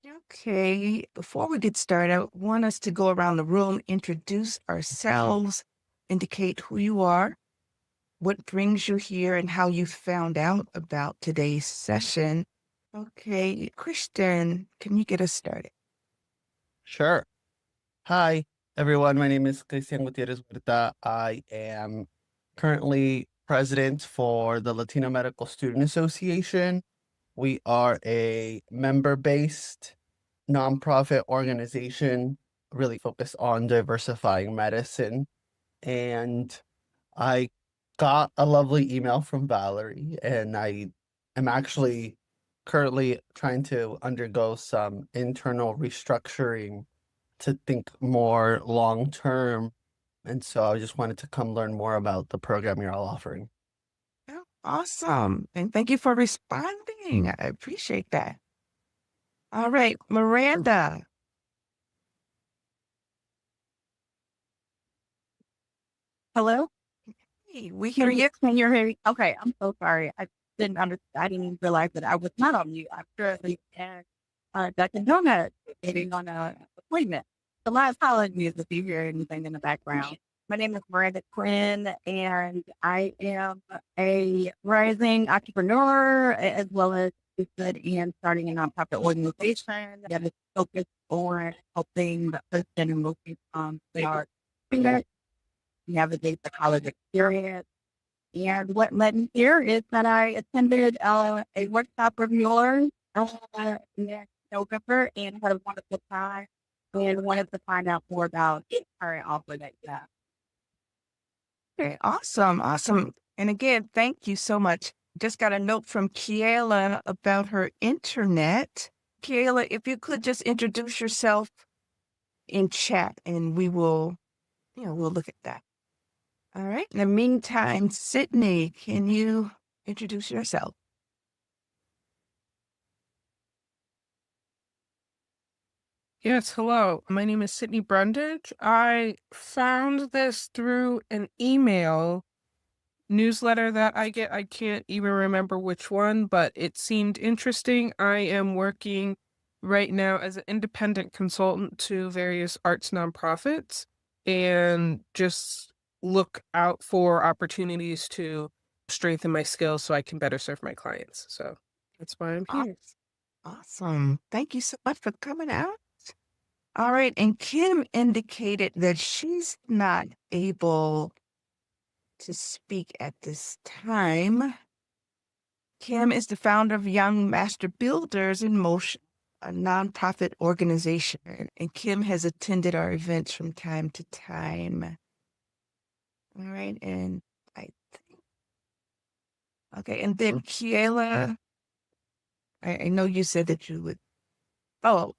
Okay, before we get started, I want us to go around the room, introduce ourselves, indicate who you are, what brings you here, and how you found out about today's session. Okay, Christian, can you get us started? Sure. Hi, everyone. My name is Cristian Gutierrez Huerta. I am currently president for the Latino Medical Student Association. We are a member-based nonprofit organization really focused on diversifying medicine. And I got a lovely email from Valerie, and I am actually currently trying to undergo some internal restructuring to think more long term. And so I just wanted to come learn more about the program you're all offering. Oh, awesome. And thank you for responding. I appreciate that. All right, Miranda. Hello? Hey, we hear you. Can you hear me? Okay, I'm so sorry. I didn't even realize that I was not on mute. I'm currently at Dr. Donut waiting on an appointment. So my apologies if you hear anything in the background. My name is Miranda Quinn, and I am a rising entrepreneur as well as interested in starting a nonprofit organization that is focused on helping the person and looking they are navigate the college experience. And what led me here is that I attended a workshop of yours in November and had a wonderful time and wanted to find out more about the current offer that you have. Okay, awesome, awesome. And again, thank you so much. Just got a note from Kiela about her internet. Kiela, if you could just introduce yourself in chat and we will, we'll look at that. All right. In the meantime, Sydney, can you introduce yourself? Yes, hello. My name is Sydney Brundage. I found this through an email newsletter that I get. I can't even remember which one, but it seemed interesting. I am working right now as an independent consultant to various arts nonprofits and just look out for opportunities to strengthen my skills so I can better serve my clients. So that's why I'm here. Awesome. Thank you so much for coming out. All right. And Kim indicated that she's not able to speak at this time. Kim is the founder of Young Master Builders in Motion, a nonprofit organization, and Kim has attended our events from time to time. All right. And I think, okay. And then Kiela, I know you said that you would, oh,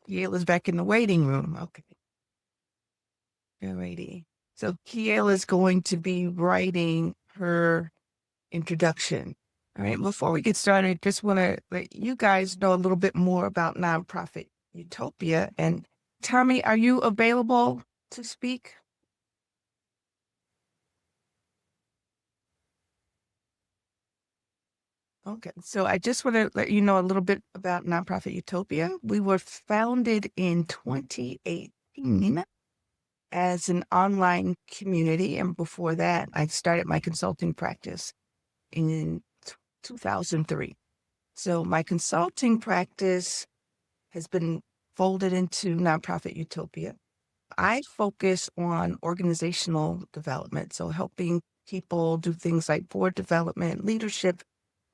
Kiela's back in the waiting room. Okay. Alrighty. So Kiela's going to be writing her introduction. All right. Before we get started, I just want to let you guys know a little bit more about Nonprofit Utopia. And Tommy, are you available to speak? Okay, so I just want to let you know a little bit about Nonprofit Utopia. We were founded in 2018 as an online community. And before that, I started my consulting practice in 2003. So my consulting practice has been folded into Nonprofit Utopia. I focus on organizational development, so helping people do things like board development, leadership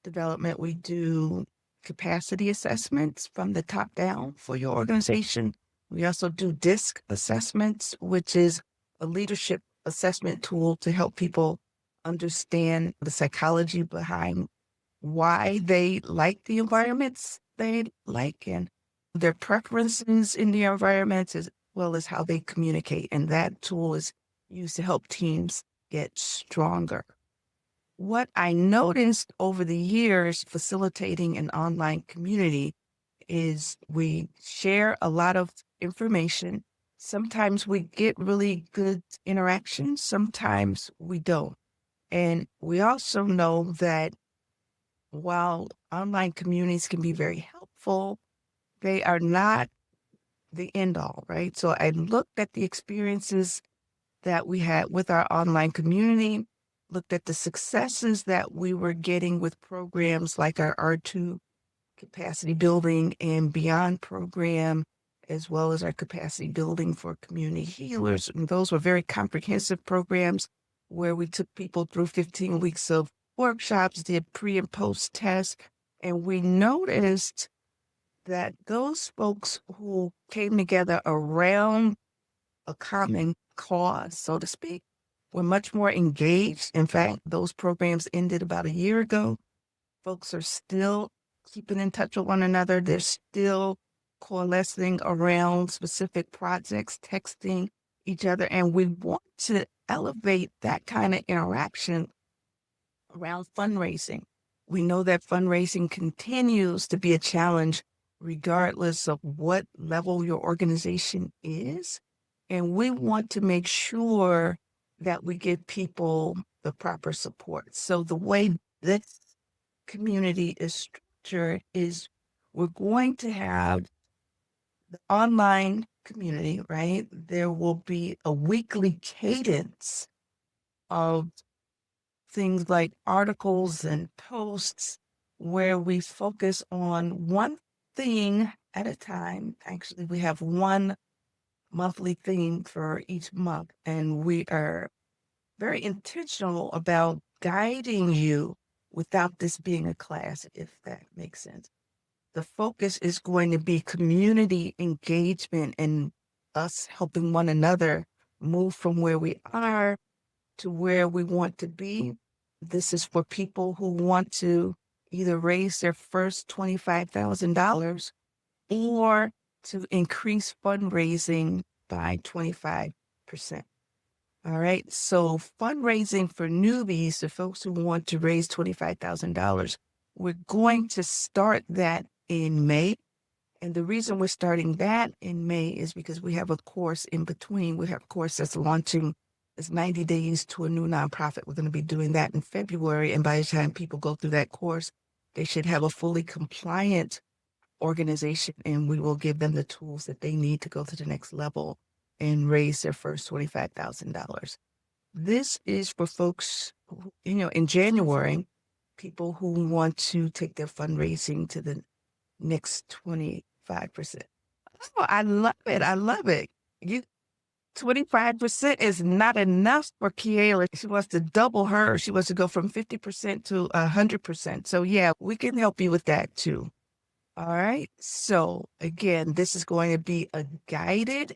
development. We do capacity assessments from the top down for your organization. We also do DISC assessments, which is a leadership assessment tool to help people understand the psychology behind why they like the environments they like and their preferences in the environments as well as how they communicate. And that tool is used to help teams get stronger. What I noticed over the years facilitating an online community is we share a lot of information. Sometimes we get really good interaction, sometimes we don't. And we also know that while online communities can be very helpful, they are not the end all, right? So I looked at the experiences that we had with our online community, looked at the successes that we were getting with programs like our R2 capacity building and beyond program, as well as our capacity building for community healers. And those were very comprehensive programs where we took people through 15 weeks of workshops, did pre and post tests, and we noticed that those folks who came together around a common cause, so to speak, were much more engaged. In fact, those programs ended about a year ago. Folks are still keeping in touch with one another. They're still coalescing around specific projects, texting each other. And we want to elevate that kind of interaction around fundraising. We know that fundraising continues to be a challenge regardless of what level your organization is. And we want to make sure that we give people the proper support. So the way this community is structured is we're going to have the online community, right? There will be a weekly cadence of things like articles and posts where we focus on one thing at a time. Actually, we have one monthly theme for each month, and we are very intentional about guiding you without this being a class, if that makes sense. The focus is going to be community engagement and us helping one another move from where we are to where we want to be. This is for people who want to either raise their first $25,000 or to increase fundraising by 25%. All right. So fundraising for newbies, the folks who want to raise $25,000, we're going to start that in May. And the reason we're starting that in May is because we have a course in between. We have a course that's launching. It's 90 days to a new nonprofit. We're going to be doing that in February. And by the time people go through that course, they should have a fully compliant organization, and we will give them the tools that they need to go to the next level and raise their first $25,000. This is for folks who, in January, people who want to take their fundraising to the next 25%. Oh, I love it. I love it. 25% is not enough for Kiela. She wants to double her. She wants to go from 50% to 100%. So yeah, we can help you with that too. All right. So again, this is going to be a guided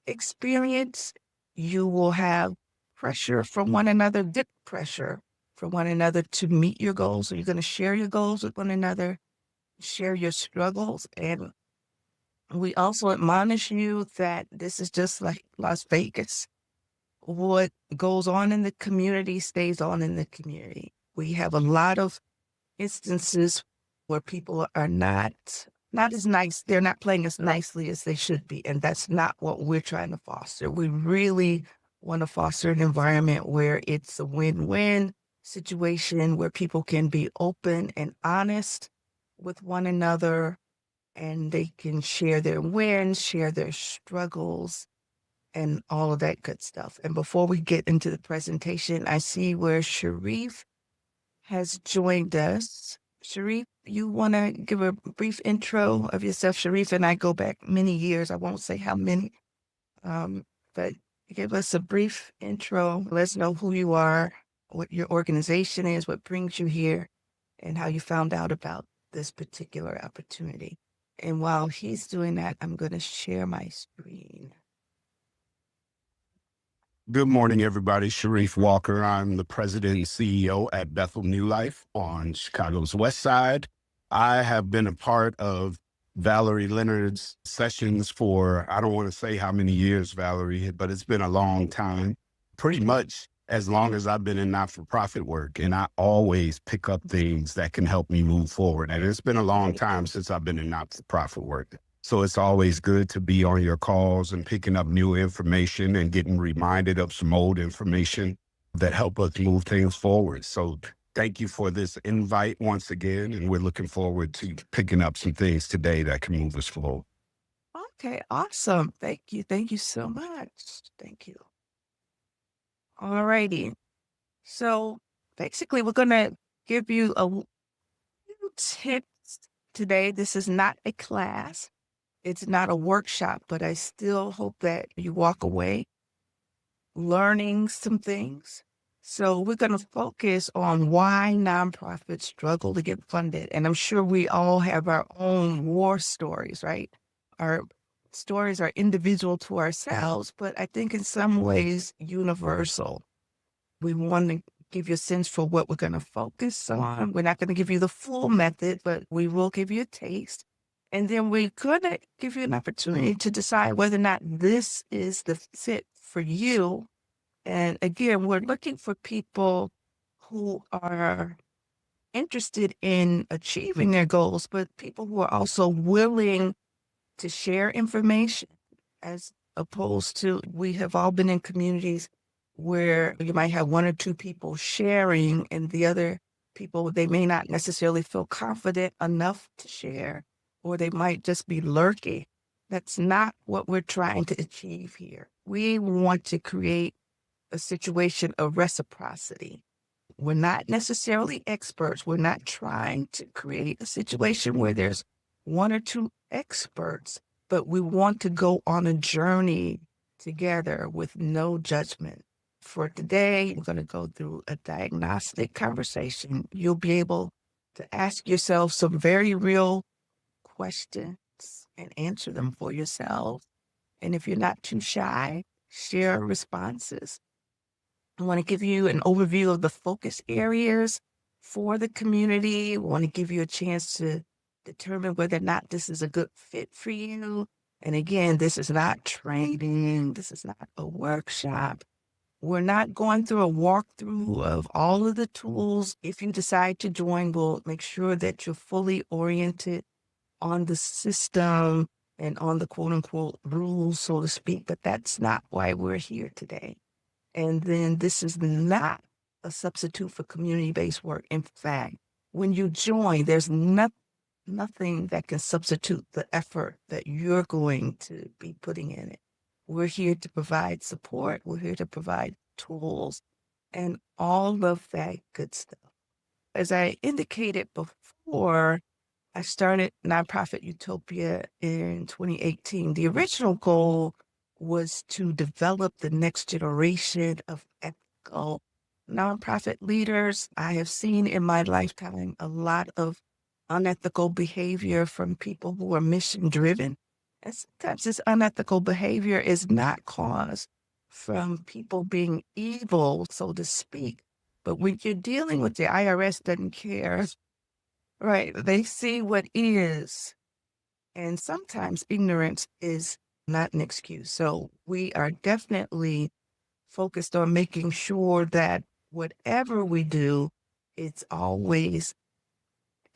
experience. You will have pressure from one another, dip pressure from one another to meet your goals. So you're going to share your goals with one another, share your struggles. And we also admonish you that this is just like Las Vegas. What goes on in the community stays on in the community. We have a lot of instances where people are not as nice. They're not playing as nicely as they should be. And that's not what we're trying to foster. We really want to foster an environment where it's a win-win situation, where people can be open and honest with one another, and they can share their wins, share their struggles, and all of that good stuff. And before we get into the presentation, I see where Sharif has joined us. Sharif, you want to give a brief intro of yourself? Sharif and I go back many years. I won't say how many, but give us a brief intro. Let us know who you are, what your organization is, what brings you here, and how you found out about this particular opportunity. And while he's doing that, I'm going to share my screen. Good morning, everybody. Sharif Walker. I'm the president and CEO at Bethel New Life on Chicago's West Side. I have been a part of Valerie Leonard's sessions for, I don't want to say how many years, Valerie, but it's been a long time, pretty much as long as I've been in not-for-profit work. And I always pick up things that can help me move forward. And it's been a long time since I've been in not-for-profit work. So it's always good to be on your calls and picking up new information and getting reminded of some old information that help us move things forward. So Thank you for this invite once again. And we're looking forward to picking up some things today that can move us forward. Okay, awesome. Thank you. Thank you so much. Thank you. All righty. So basically, we're going to give you a few tips today. This is not a class. It's not a workshop, but I still hope that you walk away learning some things. So we're going to focus on why nonprofits struggle to get funded. And I'm sure we all have our own war stories, right? Our stories are individual to ourselves, but I think in some ways universal. We want to give you a sense for what we're going to focus on. We're not going to give you the full method, but we will give you a taste. And then we're going to give you an opportunity to decide whether or not this is the fit for you. And again, we're looking for people who are interested in achieving their goals, but people who are also willing to share information, as opposed to, we have all been in communities where you might have one or two people sharing and the other people, they may not necessarily feel confident enough to share, or they might just be lurking. That's not what we're trying to achieve here. We want to create a situation of reciprocity. We're not necessarily experts. We're not trying to create a situation where there's one or two experts, but we want to go on a journey together with no judgment. For today, we're going to go through a diagnostic conversation. You'll be able to ask yourself some very real questions and answer them for yourself. And if you're not too shy, share responses. I want to give you an overview of the focus areas for the community. I want to give you a chance to determine whether or not this is a good fit for you. And again, this is not training. This is not a workshop. We're not going through a walkthrough of all of the tools. If you decide to join, we'll make sure that you're fully oriented on the system and on the quote unquote rules, so to speak. But that's not why we're here today. And then this is not a substitute for community-based work. In fact, when you join, there's nothing that can substitute the effort that you're going to be putting in it. We're here to provide support. We're here to provide tools and all of that good stuff. As I indicated before, I started Nonprofit Utopia in 2018. The original goal was to develop the next generation of ethical nonprofit leaders. I have seen in my lifetime a lot of unethical behavior from people who are mission driven. And sometimes this unethical behavior is not caused from people being evil, so to speak. But when you're dealing with the IRS, doesn't care, right? They see what is. And sometimes ignorance is not an excuse. So we are definitely focused on making sure that whatever we do, it's always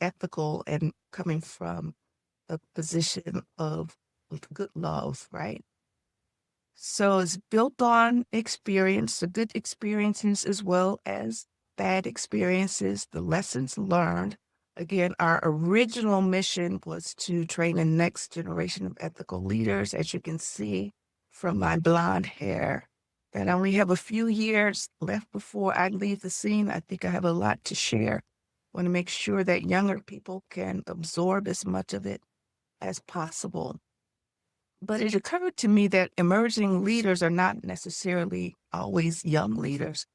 ethical and coming from a position of good love, right? So it's built on experience, the good experiences as well as bad experiences, the lessons learned. Again, our original mission was to train the next generation of ethical leaders. As you can see from my blonde hair, that I only have a few years left before I leave the scene. I think I have a lot to share. I want to make sure that younger people can absorb as much of it as possible. But it occurred to me that emerging leaders are not necessarily always young leaders.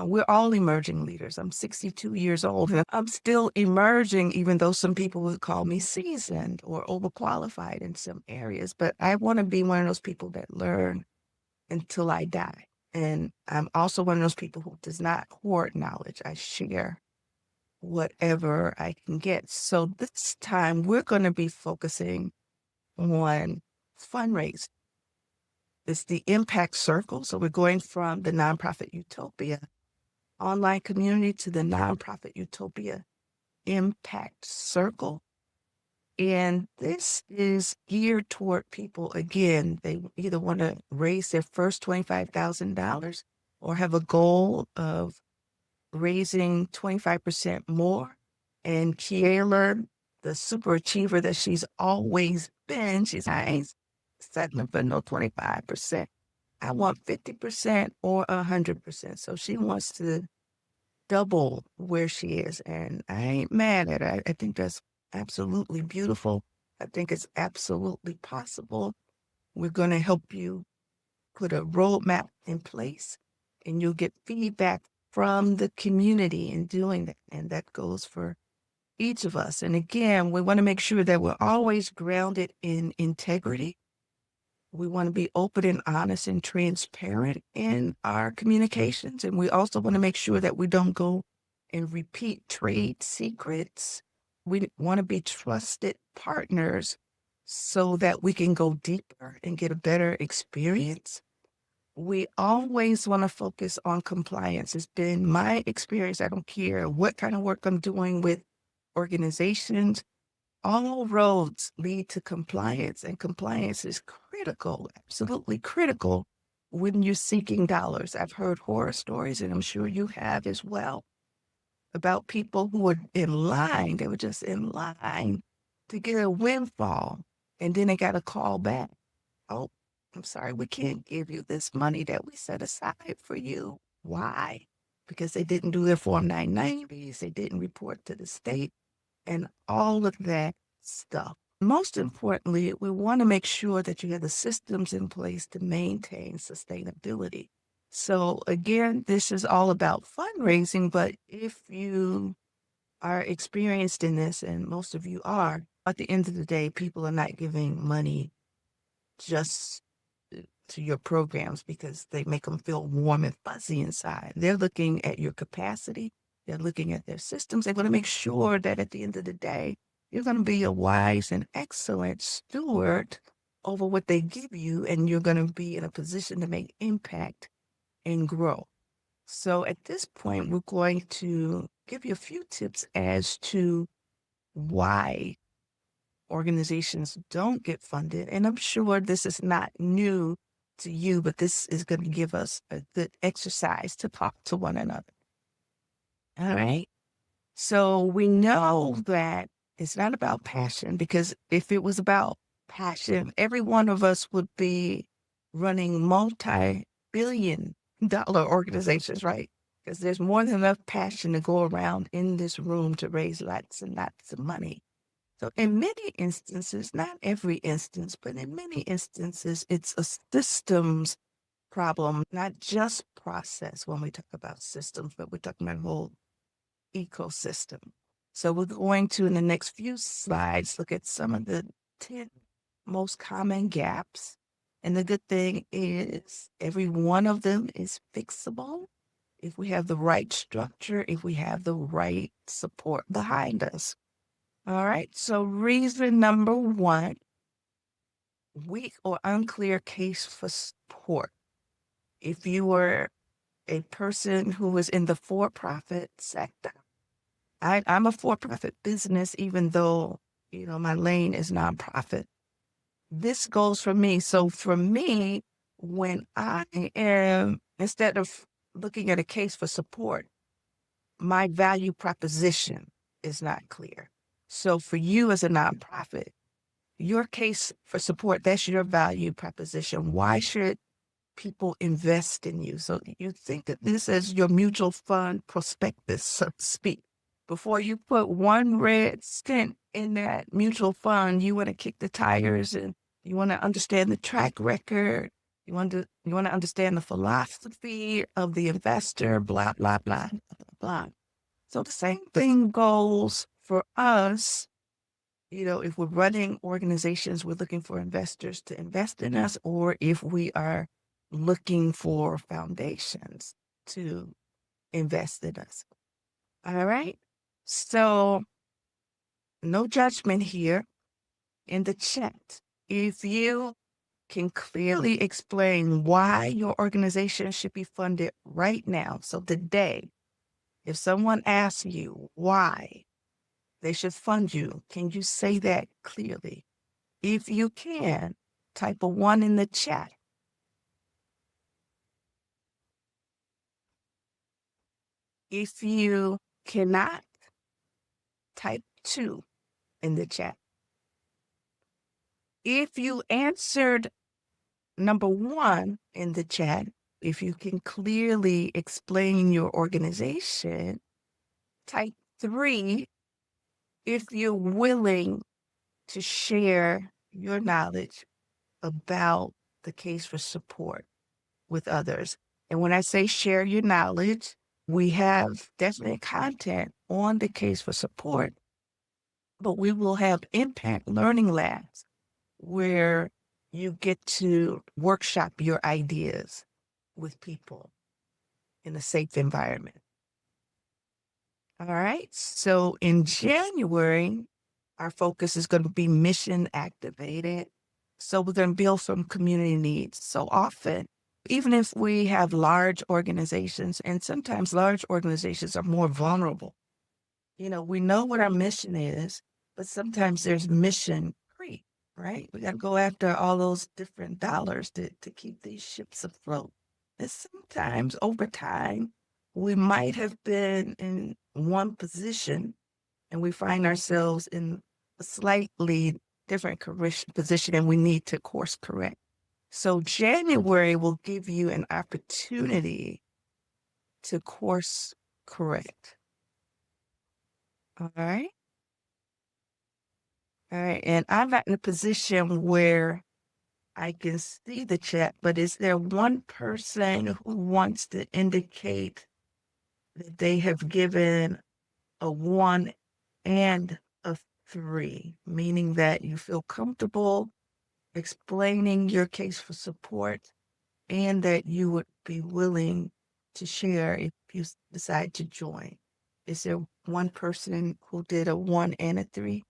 We're all emerging leaders. I'm 62 years old and I'm still emerging, even though some people would call me seasoned or overqualified in some areas. But I want to be one of those people that learn until I die. And I'm also one of those people who does not hoard knowledge. I share whatever I can get. So this time we're going to be focusing on fundraising. It's the Impact Circle. So we're going from the Nonprofit Utopia online community to the Nonprofit Utopia Impact Circle. And this is geared toward people, again, they either want to raise their first $25,000 or have a goal of raising 25% more. And Kiela, the super achiever that she's always been, I ain't settling for no 25%. I want 50% or 100%. So she wants to double where she is. And I ain't mad at her. I think that's absolutely beautiful. I think it's absolutely possible. We're going to help you put a roadmap in place, and you'll get feedback from the community in doing that. And that goes for each of us. And again, we want to make sure that we're always grounded in integrity. We want to be open and honest and transparent in our communications. And we also want to make sure that we don't go and repeat trade secrets. We want to be trusted partners so that we can go deeper and get a better experience. We always want to focus on compliance. It's been my experience. I don't care what kind of work I'm doing with organizations. All roads lead to compliance, and compliance is critical, absolutely critical when you're seeking dollars. I've heard horror stories, and I'm sure you have as well, about people who were in line. They were just in line to get a windfall, and then they got a call back. Oh, I'm sorry, we can't give you this money that we set aside for you. Why? Because they didn't do their Form 990s, they didn't report to the state, and all of that stuff. Most importantly, we want to make sure that you have the systems in place to maintain sustainability. So again, this is all about fundraising, but if you are experienced in this, and most of you are, at the end of the day, people are not giving money just to your programs because they make them feel warm and fuzzy inside. They're looking at your capacity. They're looking at their systems. They're going to make sure that at the end of the day, you're going to be a wise and excellent steward over what they give you, and you're going to be in a position to make impact and grow. So at this point, we're going to give you a few tips as to why organizations don't get funded. And I'm sure this is not new to you, but this is going to give us a good exercise to talk to one another. All right. So we know that it's not about passion, because if it was about passion, every one of us would be running multi-billion-dollar organizations, right? Because there's more than enough passion to go around in this room to raise lots and lots of money. So in many instances, not every instance, but in many instances, it's a systems problem, not just process when we talk about systems, but we're talking about a whole ecosystem. So we're going to, in the next few slides, look at some of the 10 most common gaps. And the good thing is every one of them is fixable if we have the right structure, if we have the right support behind us. All right, so reason number one, weak or unclear case for support. If you were a person who was in the for-profit sector, I'm a for-profit business, even though, my lane is nonprofit. This goes for me. So for me, when I am, instead of looking at a case for support, my value proposition is not clear. So for you as a nonprofit, your case for support, that's your value proposition. Why should people invest in you? So you think that this is your mutual fund prospectus, so to speak. Before you put one red cent in that mutual fund, you want to kick the tires, and you want to understand the track record. You want to understand the philosophy of the investor, blah, blah, blah, blah, blah. So the same thing goes for us. If we're running organizations, we're looking for investors to invest in us, or if we are looking for foundations to invest in us. All right. So no judgment here. In the chat, if you can clearly explain why your organization should be funded right now. So today, if someone asks you why they should fund you, can you say that clearly? If you can, type a 1 in the chat. If you cannot, type 2 in the chat. If you answered number 1 in the chat, if you can clearly explain your organization, type 3 if you're willing to share your knowledge about the case for support with others. And when I say share your knowledge, we have definite content on the case for support, but we will have impact learning labs where you get to workshop your ideas with people in a safe environment. All right. So in January, our focus is going to be mission activated. So we're going to build from community needs. So often, even if we have large organizations, and sometimes large organizations are more vulnerable, we know what our mission is, but sometimes there's mission creep, right? We got to go after all those different dollars to keep these ships afloat. And sometimes over time, we might have been in one position and we find ourselves in a slightly different position and we need to course correct. So January will give you an opportunity to course correct. All right. All right. And I'm not in a position where I can see the chat, but is there one person who wants to indicate that they have given a 1 and a 3, meaning that you feel comfortable explaining your case for support and that you would be willing to share if you decide to join? Is there one person who did a 1 and a 3?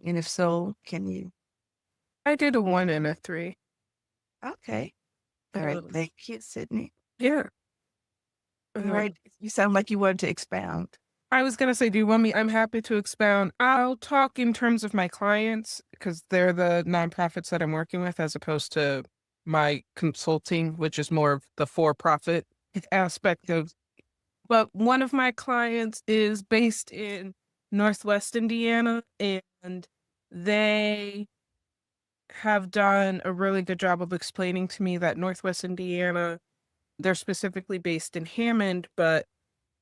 And if so, can you? I did a 1 and a 3. Okay. All right. Thank you, Sydney. Yeah. All right. You sound like you wanted to expound. I was going to say, do you want me? I'm happy to expound. I'll talk in terms of my clients because they're the nonprofits that I'm working with as opposed to my consulting, which is more of the for-profit aspect of. But one of my clients is based in Northwest Indiana, and they have done a really good job of explaining to me that Northwest Indiana, they're specifically based in Hammond, but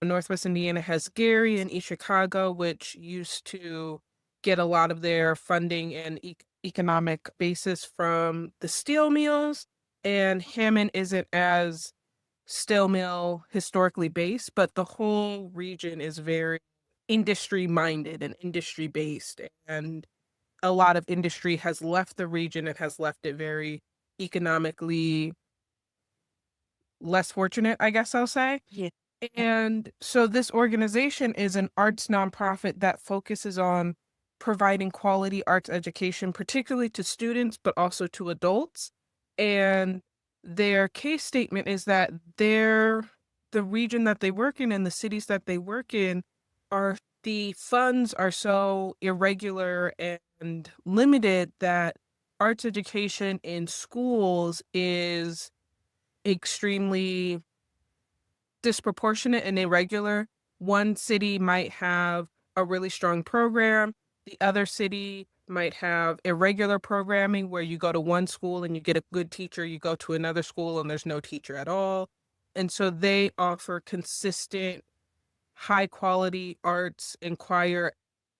Northwest Indiana has Gary and East Chicago, which used to get a lot of their funding and economic basis from the steel mills. And Hammond isn't as steel mill historically based, but the whole region is very industry minded and industry based. And a lot of industry has left the region and has left it very economically less fortunate, I guess I'll say. Yeah. And so this organization is an arts nonprofit that focuses on providing quality arts education, particularly to students, but also to adults. And their case statement is that the region that they work in and the cities that they work in the funds are so irregular and limited that arts education in schools is extremely disproportionate and irregular. One city might have a really strong program. The other city might have irregular programming where you go to one school and you get a good teacher, you go to another school and there's no teacher at all. And so they offer consistent, high quality arts and choir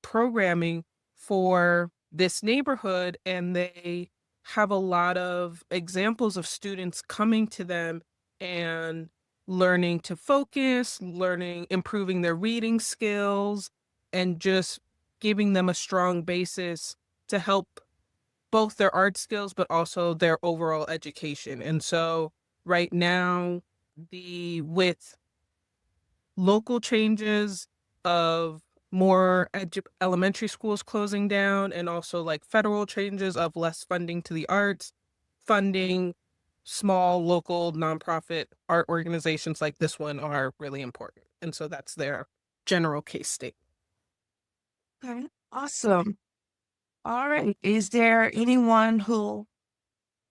programming for this neighborhood. And they have a lot of examples of students coming to them and learning to focus, improving their reading skills, and just giving them a strong basis to help both their art skills, but also their overall education. And so right now, with local changes of more elementary schools closing down and also like federal changes of less funding to the arts, funding small local nonprofit art organizations like this one are really important. And so that's their general case statement. Okay. Awesome. All right. Is there anyone who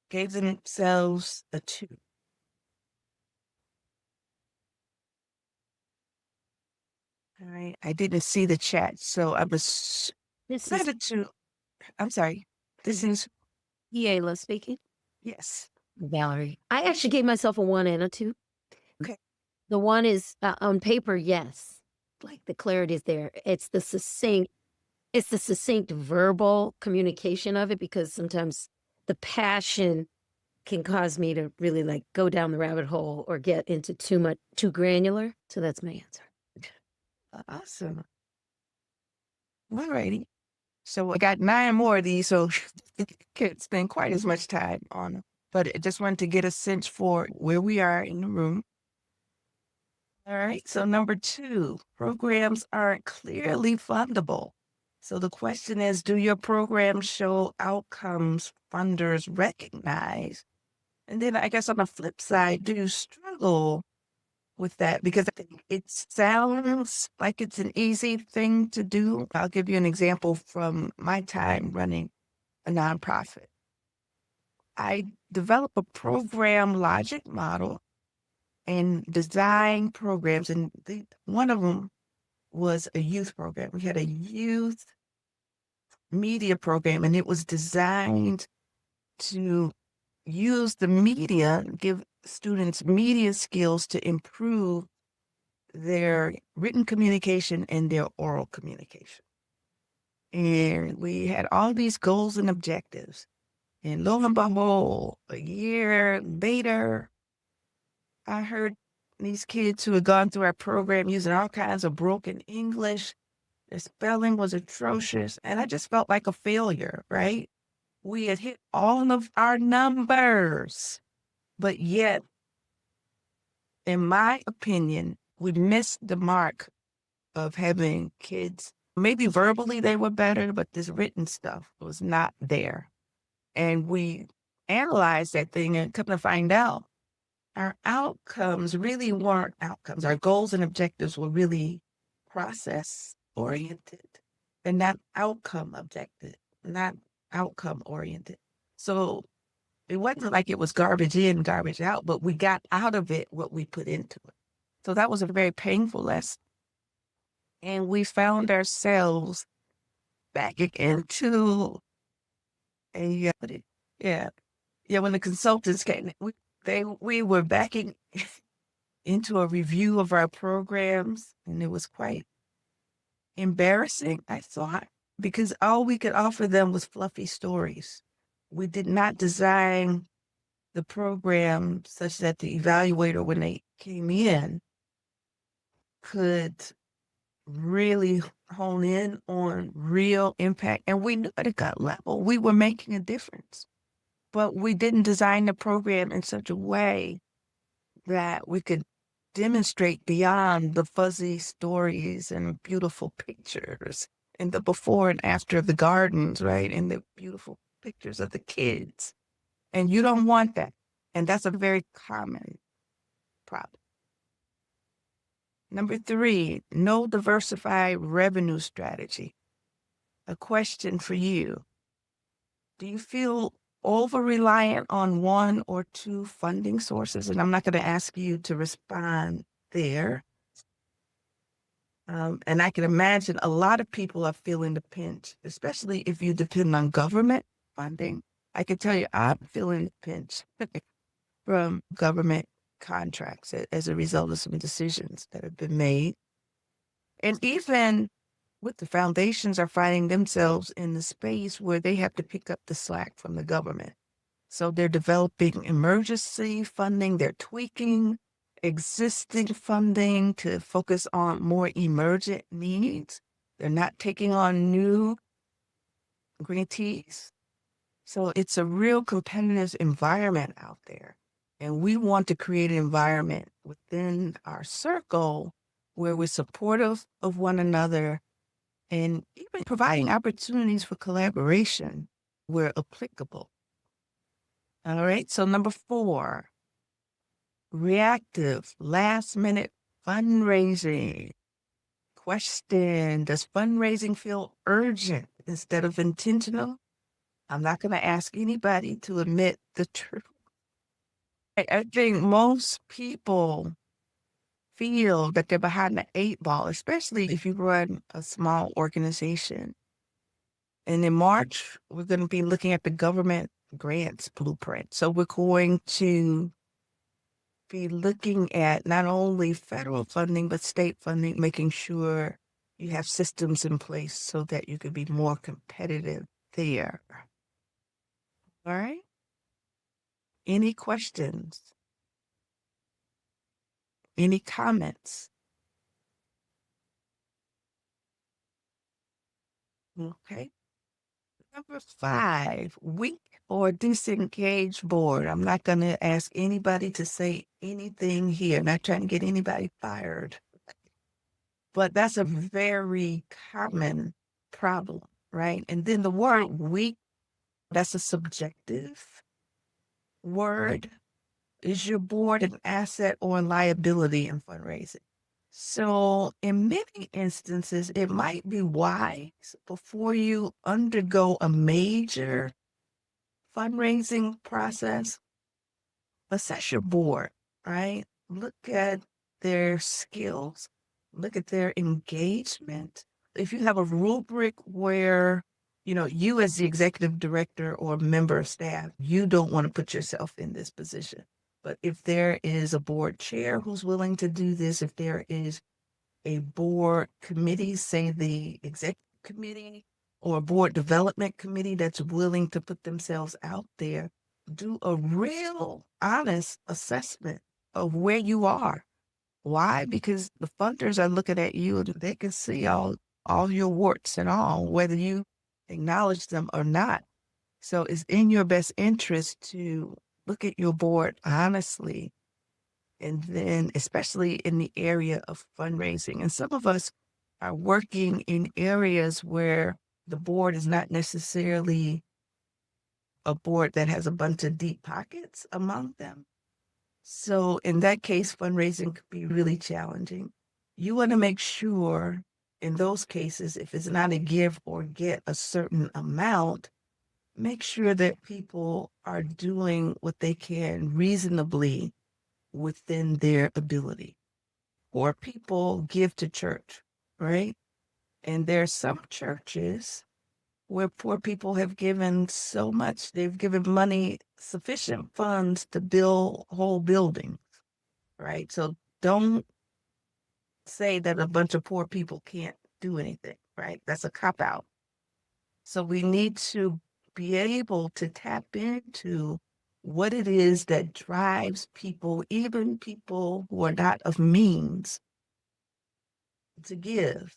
gave themselves a 2? All right. I didn't see the chat, so I was This is decided to. I'm sorry. This is Yayla speaking. yes. Valerie. I actually gave myself a 1 and a 2. Okay. The 1 is on paper, yes. Like the clarity is there. It's the succinct verbal communication of it, because sometimes the passion can cause me to really like go down the rabbit hole or get into too granular. So that's my answer. Awesome. All righty. So I got 9 more of these, so can't spend quite as much time on them. But I just wanted to get a sense for where we are in the room. All right. So number 2, programs aren't clearly fundable. So the question is, do your programs show outcomes funders recognize? And then I guess on the flip side, do you struggle with that? Because I think it sounds like it's an easy thing to do. I'll give you an example from my time running a nonprofit. I developed a program logic model and design programs, and one of them was a youth program. We had a youth media program, and it was designed to use the media, give students media skills to improve their written communication and their oral communication. And we had all these goals and objectives. And lo and behold, a year later, I heard these kids who had gone through our program using all kinds of broken English. Their spelling was atrocious. And I just felt like a failure, right? We had hit all of our numbers, but yet, in my opinion, we missed the mark of having kids. Maybe verbally they were better, but this written stuff was not there. And we analyzed that thing and come to find out our outcomes really weren't outcomes. Our goals and objectives were really process oriented and not outcome objective, not outcome oriented. So it wasn't like it was garbage in, garbage out, but we got out of it what we put into it. So that was a very painful lesson. And we found ourselves back into a, when the consultants came, we were backing into a review of our programs, and it was quite embarrassing, I thought, because all we could offer them was fluffy stories. We did not design the program such that the evaluator, when they came in, could really hone in on real impact. And we knew at a gut level we were making a difference, but we didn't design the program in such a way that we could demonstrate beyond the fuzzy stories and beautiful pictures and the before and after of the gardens, right? And the beautiful pictures of the kids. And you don't want that. And that's a very common problem. Number 3, no diversified revenue strategy. A question for you. Do you feel over-reliant on 1 or 2 funding sources? And I'm not going to ask you to respond there. And I can imagine a lot of people are feeling the pinch, especially if you depend on government funding. I can tell you I'm feeling the pinch from government contracts as a result of some decisions that have been made. And even with the foundations are finding themselves in the space where they have to pick up the slack from the government. So they're developing emergency funding, they're tweaking existing funding to focus on more emergent needs. They're not taking on new grantees. So it's a real competitive environment out there. And we want to create an environment within our circle where we're supportive of one another and even providing opportunities for collaboration where applicable. All right, so number 4, reactive, last-minute fundraising. Question, does fundraising feel urgent instead of intentional? I'm not going to ask anybody to admit the truth. I think most people feel that they're behind the 8 ball, especially if you run a small organization. And in March, we're going to be looking at the government grants blueprint. So we're going to be looking at not only federal funding, but state funding, making sure you have systems in place so that you can be more competitive there. All right. Any questions? Any comments? Okay. Number 5, weak or disengaged board. I'm not going to ask anybody to say anything here. Not trying to get anybody fired. But that's a very common problem, right? And then the word weak, that's a subjective word. Is your board an asset or a liability in fundraising? So in many instances, it might be wise before you undergo a major fundraising process, assess your board, right? Look at their skills, look at their engagement. If you have a rubric where, you as the executive director or member of staff, you don't want to put yourself in this position. But if there is a board chair who's willing to do this, if there is a board committee, say the executive committee or a board development committee that's willing to put themselves out there, do a real honest assessment of where you are. Why? Because the funders are looking at you and they can see all your warts and all, whether you acknowledge them or not. So it's in your best interest to look at your board honestly, and then especially in the area of fundraising. And some of us are working in areas where the board is not necessarily a board that has a bunch of deep pockets among them. So in that case, fundraising could be really challenging. You want to make sure in those cases, if it's not a give or get a certain amount, make sure that people are doing what they can reasonably within their ability. Or people give to church, right? And there are some churches where poor people have given so much, they've given money, sufficient funds to build whole buildings, right? So don't say that a bunch of poor people can't do anything, right? That's a cop-out. So we need to be able to tap into what it is that drives people, even people who are not of means, to give.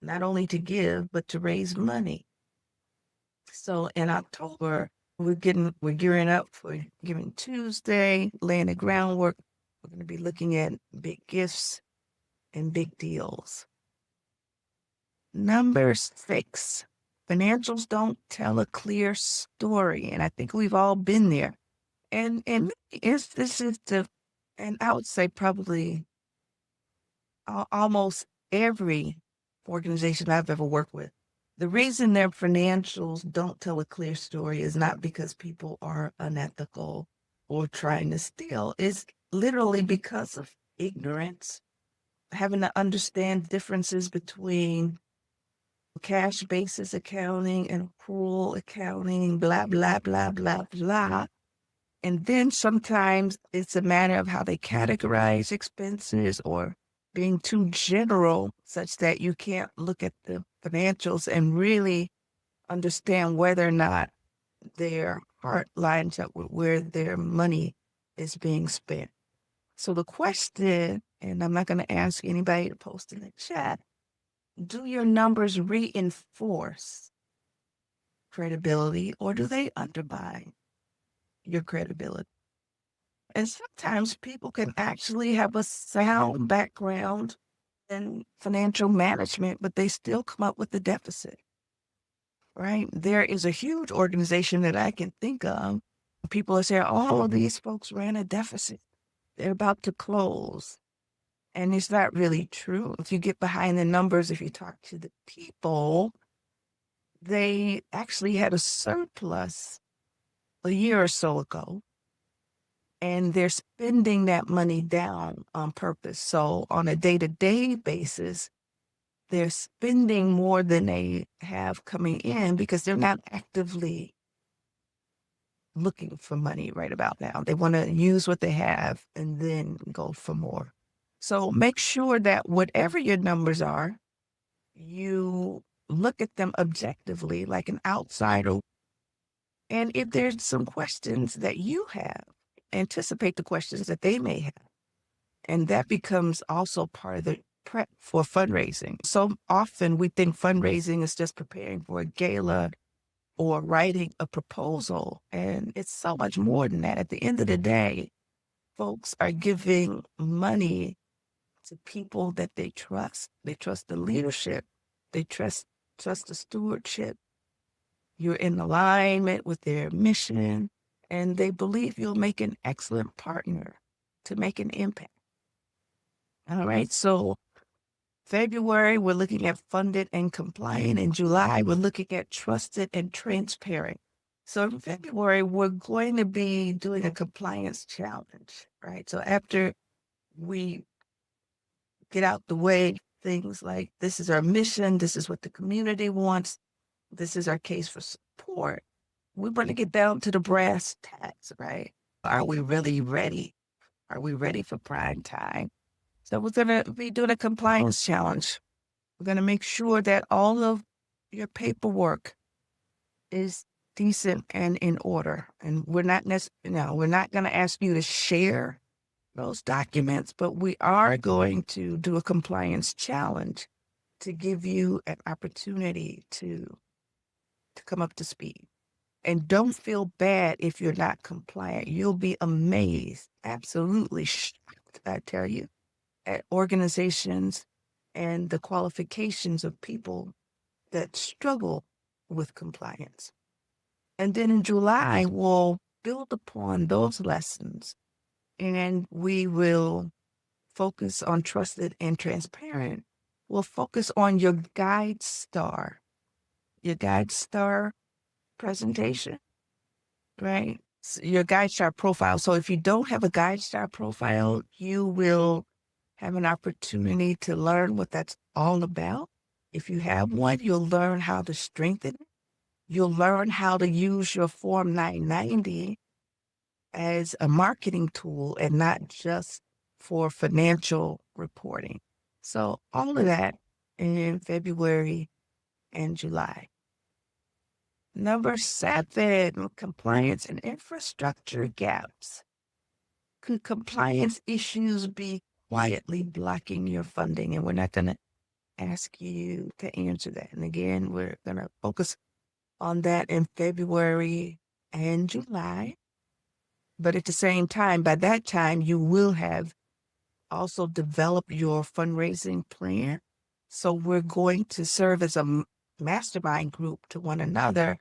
Not only to give, but to raise money. So in October, we're gearing up for Giving Tuesday, laying the groundwork. We're going to be looking at big gifts and big deals. Number 6, financials don't tell a clear story. And I think we've all been there. And I would say probably almost every organization I've ever worked with. The reason their financials don't tell a clear story is not because people are unethical or trying to steal. It's literally because of ignorance, having to understand differences between cash basis accounting and accrual accounting, blah, blah, blah, blah, blah. And then sometimes it's a matter of how they categorize expenses or being too general such that you can't look at the financials and really understand whether or not their heart lines up with where their money is being spent. So the question, and I'm not going to ask anybody to post in the chat, do your numbers reinforce credibility or do they undermine your credibility? And sometimes people can actually have a sound background in financial management, but they still come up with a deficit, right? There is a huge organization that I can think of. People are saying, oh, these folks ran a deficit. They're about to close. And it's not really true. If you get behind the numbers, if you talk to the people, they actually had a surplus a year or so ago. and they're spending that money down on purpose. So on a day-to-day basis, they're spending more than they have coming in because they're not actively looking for money right about now. They want to use what they have and then go for more. So make sure that whatever your numbers are, you look at them objectively like an outsider. And if there's some questions that you have, anticipate the questions that they may have. And that becomes also part of the prep for fundraising. So often we think fundraising is just preparing for a gala or writing a proposal. And it's so much more than that. At the end of the day, folks are giving money to people that they trust. They trust the leadership. They trust the stewardship. You're in alignment with their mission, and they believe you'll make an excellent partner to make an impact. All right, so February, we're looking at funded and compliant. In July, we're looking at trusted and transparent. So in February, we're going to be doing a compliance challenge, right? So after we get out the way, things like this is our mission, this is what the community wants, this is our case for support. We want to get down to the brass tacks, right? Are we really ready? Are we ready for prime time? So we're going to be doing a compliance challenge. We're going to make sure that all of your paperwork is decent and in order. And we're not we're not going to ask you to share those documents, but we are going to do a compliance challenge to give you an opportunity to come up to speed. And don't feel bad if you're not compliant. You'll be amazed, absolutely shocked, I tell you, at organizations and the qualifications of people that struggle with compliance. And then in July, we'll build upon those lessons and we will focus on trusted and transparent. We'll focus on your guide star presentation, right? So your guide star profile. So if you don't have a guide star profile, you will have an opportunity to learn what that's all about. If you have one, you'll learn how to strengthen it. You'll learn how to use your Form 990 as a marketing tool and not just for financial reporting. So all of that in February and July. Number 7, compliance and infrastructure gaps. Could compliance issues be quietly blocking your funding? And we're not going to ask you to answer that. And again, we're going to focus on that in February and July. But at the same time, by that time, you will have also developed your fundraising plan. So we're going to serve as a mastermind group to one another,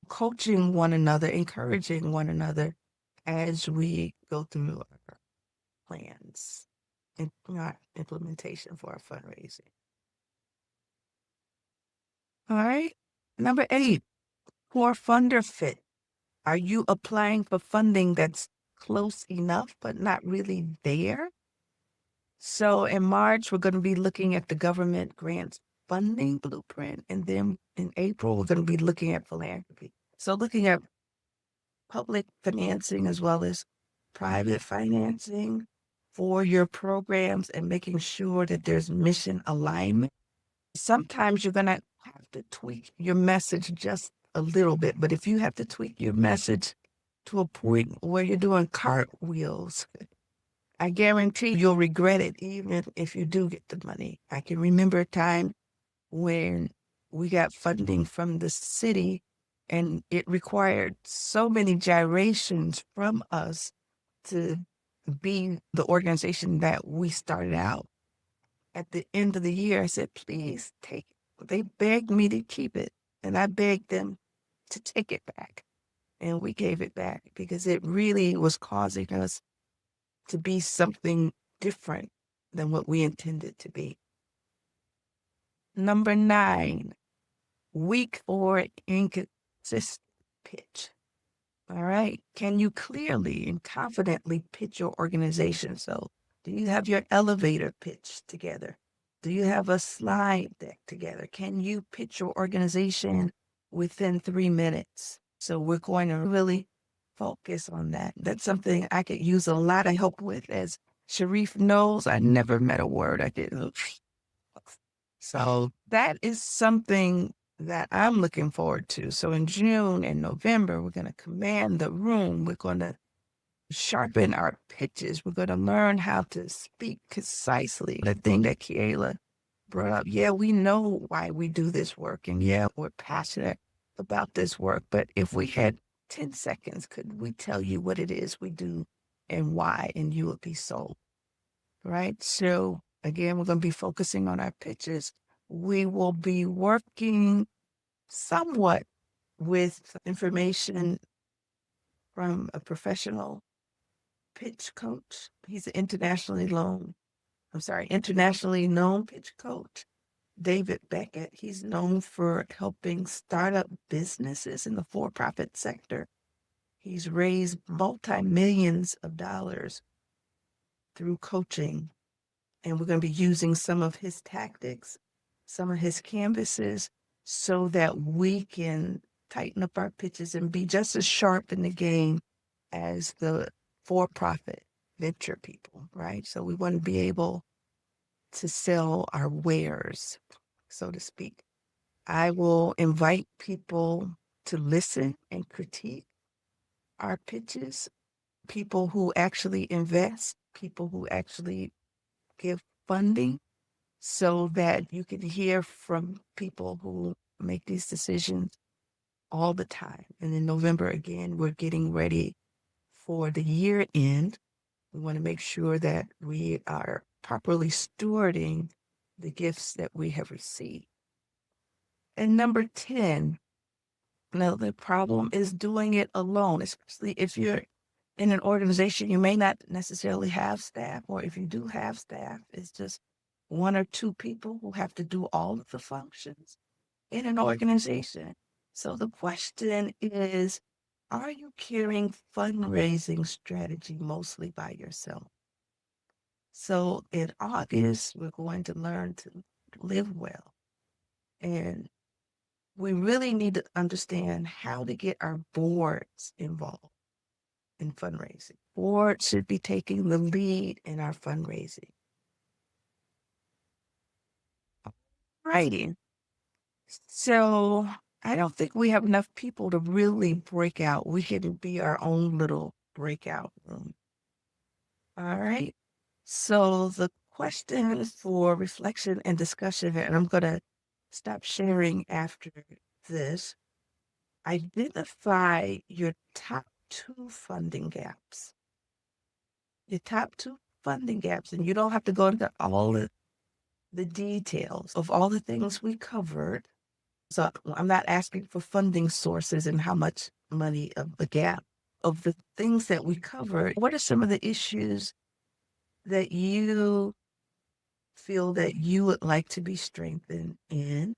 coaching one another, encouraging one another as we go through our plans and our implementation for our fundraising. All right. Number 8, for funder fit. Are you applying for funding that's close enough but not really there? So in March, we're going to be looking at the government grants funding blueprint. And then in April, we're going to be looking at philanthropy. So looking at public financing as well as private financing for your programs and making sure that there's mission alignment. Sometimes you're going to have to tweak your message just a little bit, but if you have to tweak your message to a point where you're doing cartwheels, I guarantee you'll regret it even if you do get the money. I can remember a time when we got funding from the city and it required so many gyrations from us to be the organization that we started out. At the end of the year, I said, please take it. They begged me to keep it, and I begged them to take it back. And we gave it back because it really was causing us to be something different than what we intended to be. Number 9, weak or inconsistent pitch. All right. Can you clearly and confidently pitch your organization? So, do you have your elevator pitch together? Do you have a slide deck together? Can you pitch your organization within 3 minutes? So, we're going to really focus on that. That's something I could use a lot of help with. As Sharif knows, I never met a word I didn't. So, that is something that I'm looking forward to. So in June and November, we're going to command the room. We're going to sharpen our pitches. We're going to learn how to speak concisely. The thing that Kiela brought up, yeah, we know why we do this work. And yeah, we're passionate about this work. But if we had 10 seconds, could we tell you what it is we do and why? And you would be sold, right? So again, we're going to be focusing on our pitches. We will be working somewhat with information from a professional pitch coach. He's an internationally known pitch coach, David Beckett. He's known for helping startup businesses in the for-profit sector. He's raised multi-millions of dollars through coaching, and we're going to be using some of his tactics, some of his canvases, so that we can tighten up our pitches and be just as sharp in the game as the for-profit venture people, right? So we want to be able to sell our wares, so to speak. I will invite people to listen and critique our pitches, people who actually invest, people who actually give funding, so that you can hear from people who make these decisions all the time. And in November, again, we're getting ready for the year end. We want to make sure that we are properly stewarding the gifts that we have received. And number 10, now the problem is doing it alone, especially if you're in an organization, you may not necessarily have staff, or if you do have staff, it's just one or two people who have to do all of the functions in an organization. So the question is, are you carrying fundraising strategy mostly by yourself? So in August, we're going to learn to live well. And we really need to understand how to get our boards involved in fundraising. Boards should be taking the lead in our fundraising. Righty. So I don't think we have enough people to really break out. We can be our own little breakout room. All right. So the question for reflection and discussion, and I'm going to stop sharing after this. Identify your top 2 funding gaps. Your top 2 funding gaps, and you don't have to go into all the details of all the things we covered. So I'm not asking for funding sources and how much money of the gap of the things that we covered. What are some of the issues that you feel that you would like to be strengthened in?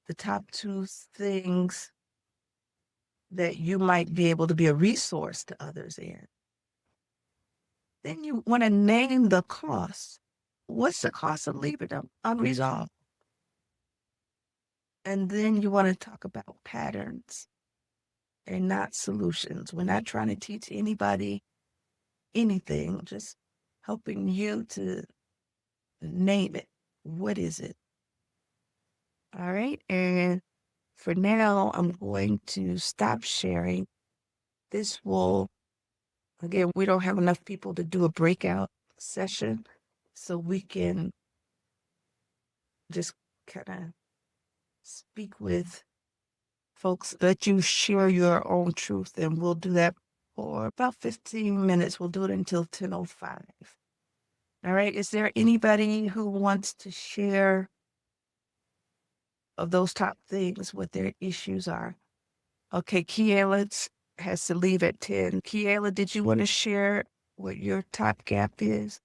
The top 2 things that you might be able to be a resource to others in. Then you want to name the cost. What's the cost of leaving them unresolved? And then you want to talk about patterns and not solutions. We're not trying to teach anybody anything, just helping you to name it. What is it? All right. And for now, I'm going to stop sharing. This will, again, we don't have enough people to do a breakout session, so we can just kind of speak with folks, let you share your own truth, and we'll do that for about 15 minutes. We'll do it until 10:05. All right. Is there anybody who wants to share of those top things, what their issues are? Okay, Kiela has to leave at 10. Kiela, did you want to share what your top gap is?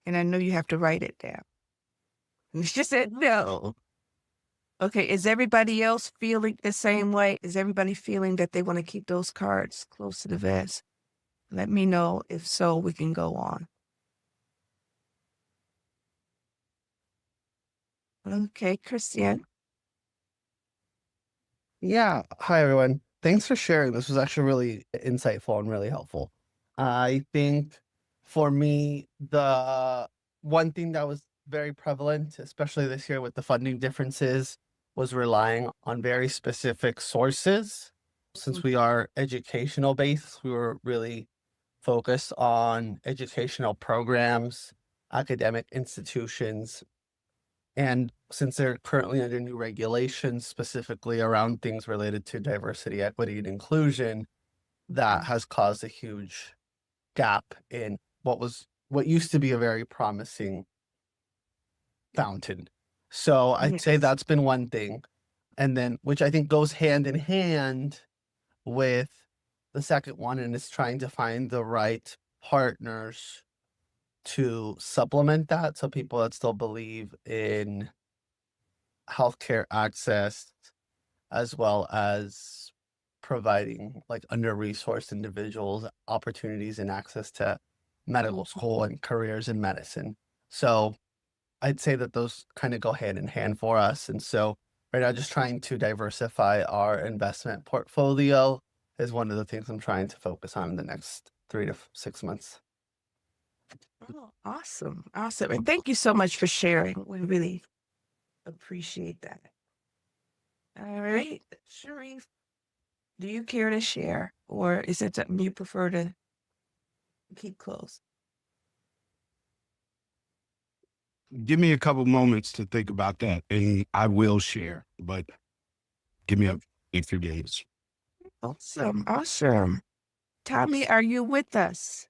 And I know you have to write it down. And she said no. Okay, is everybody else feeling the same way? Is everybody feeling that they want to keep those cards close to the vest? Let me know. If so, we can go on. Okay, Christian. Yeah. Hi, everyone. Thanks for sharing. This was actually really insightful and really helpful. I think for me, the one thing that was very prevalent, especially this year with the funding differences, was relying on very specific sources. Since we are educational based, we were really focused on educational programs, academic institutions, and since they're currently under new regulations, specifically around things related to diversity, equity, and inclusion, that has caused a huge gap in what used to be a very promising fountain. So I'd say Yes. that's been one thing. And then, which I think goes hand in hand with the second one, and is trying to find the right partners to supplement that. So people that still believe in healthcare access, as well as providing like under-resourced individuals opportunities and access to medical school and careers in medicine. So I'd say that those kind of go hand in hand for us. And so right now, just trying to diversify our investment portfolio is one of the things I'm trying to focus on in the next 3 to 6 months. Oh, awesome. Awesome. And thank you so much for sharing. We really appreciate that. All right. Sharif, do you care to share, or is it something you prefer to keep close? Give me a couple moments to think about that, and I will share, but give me a few days. Awesome. Awesome. Tommy, are you with us?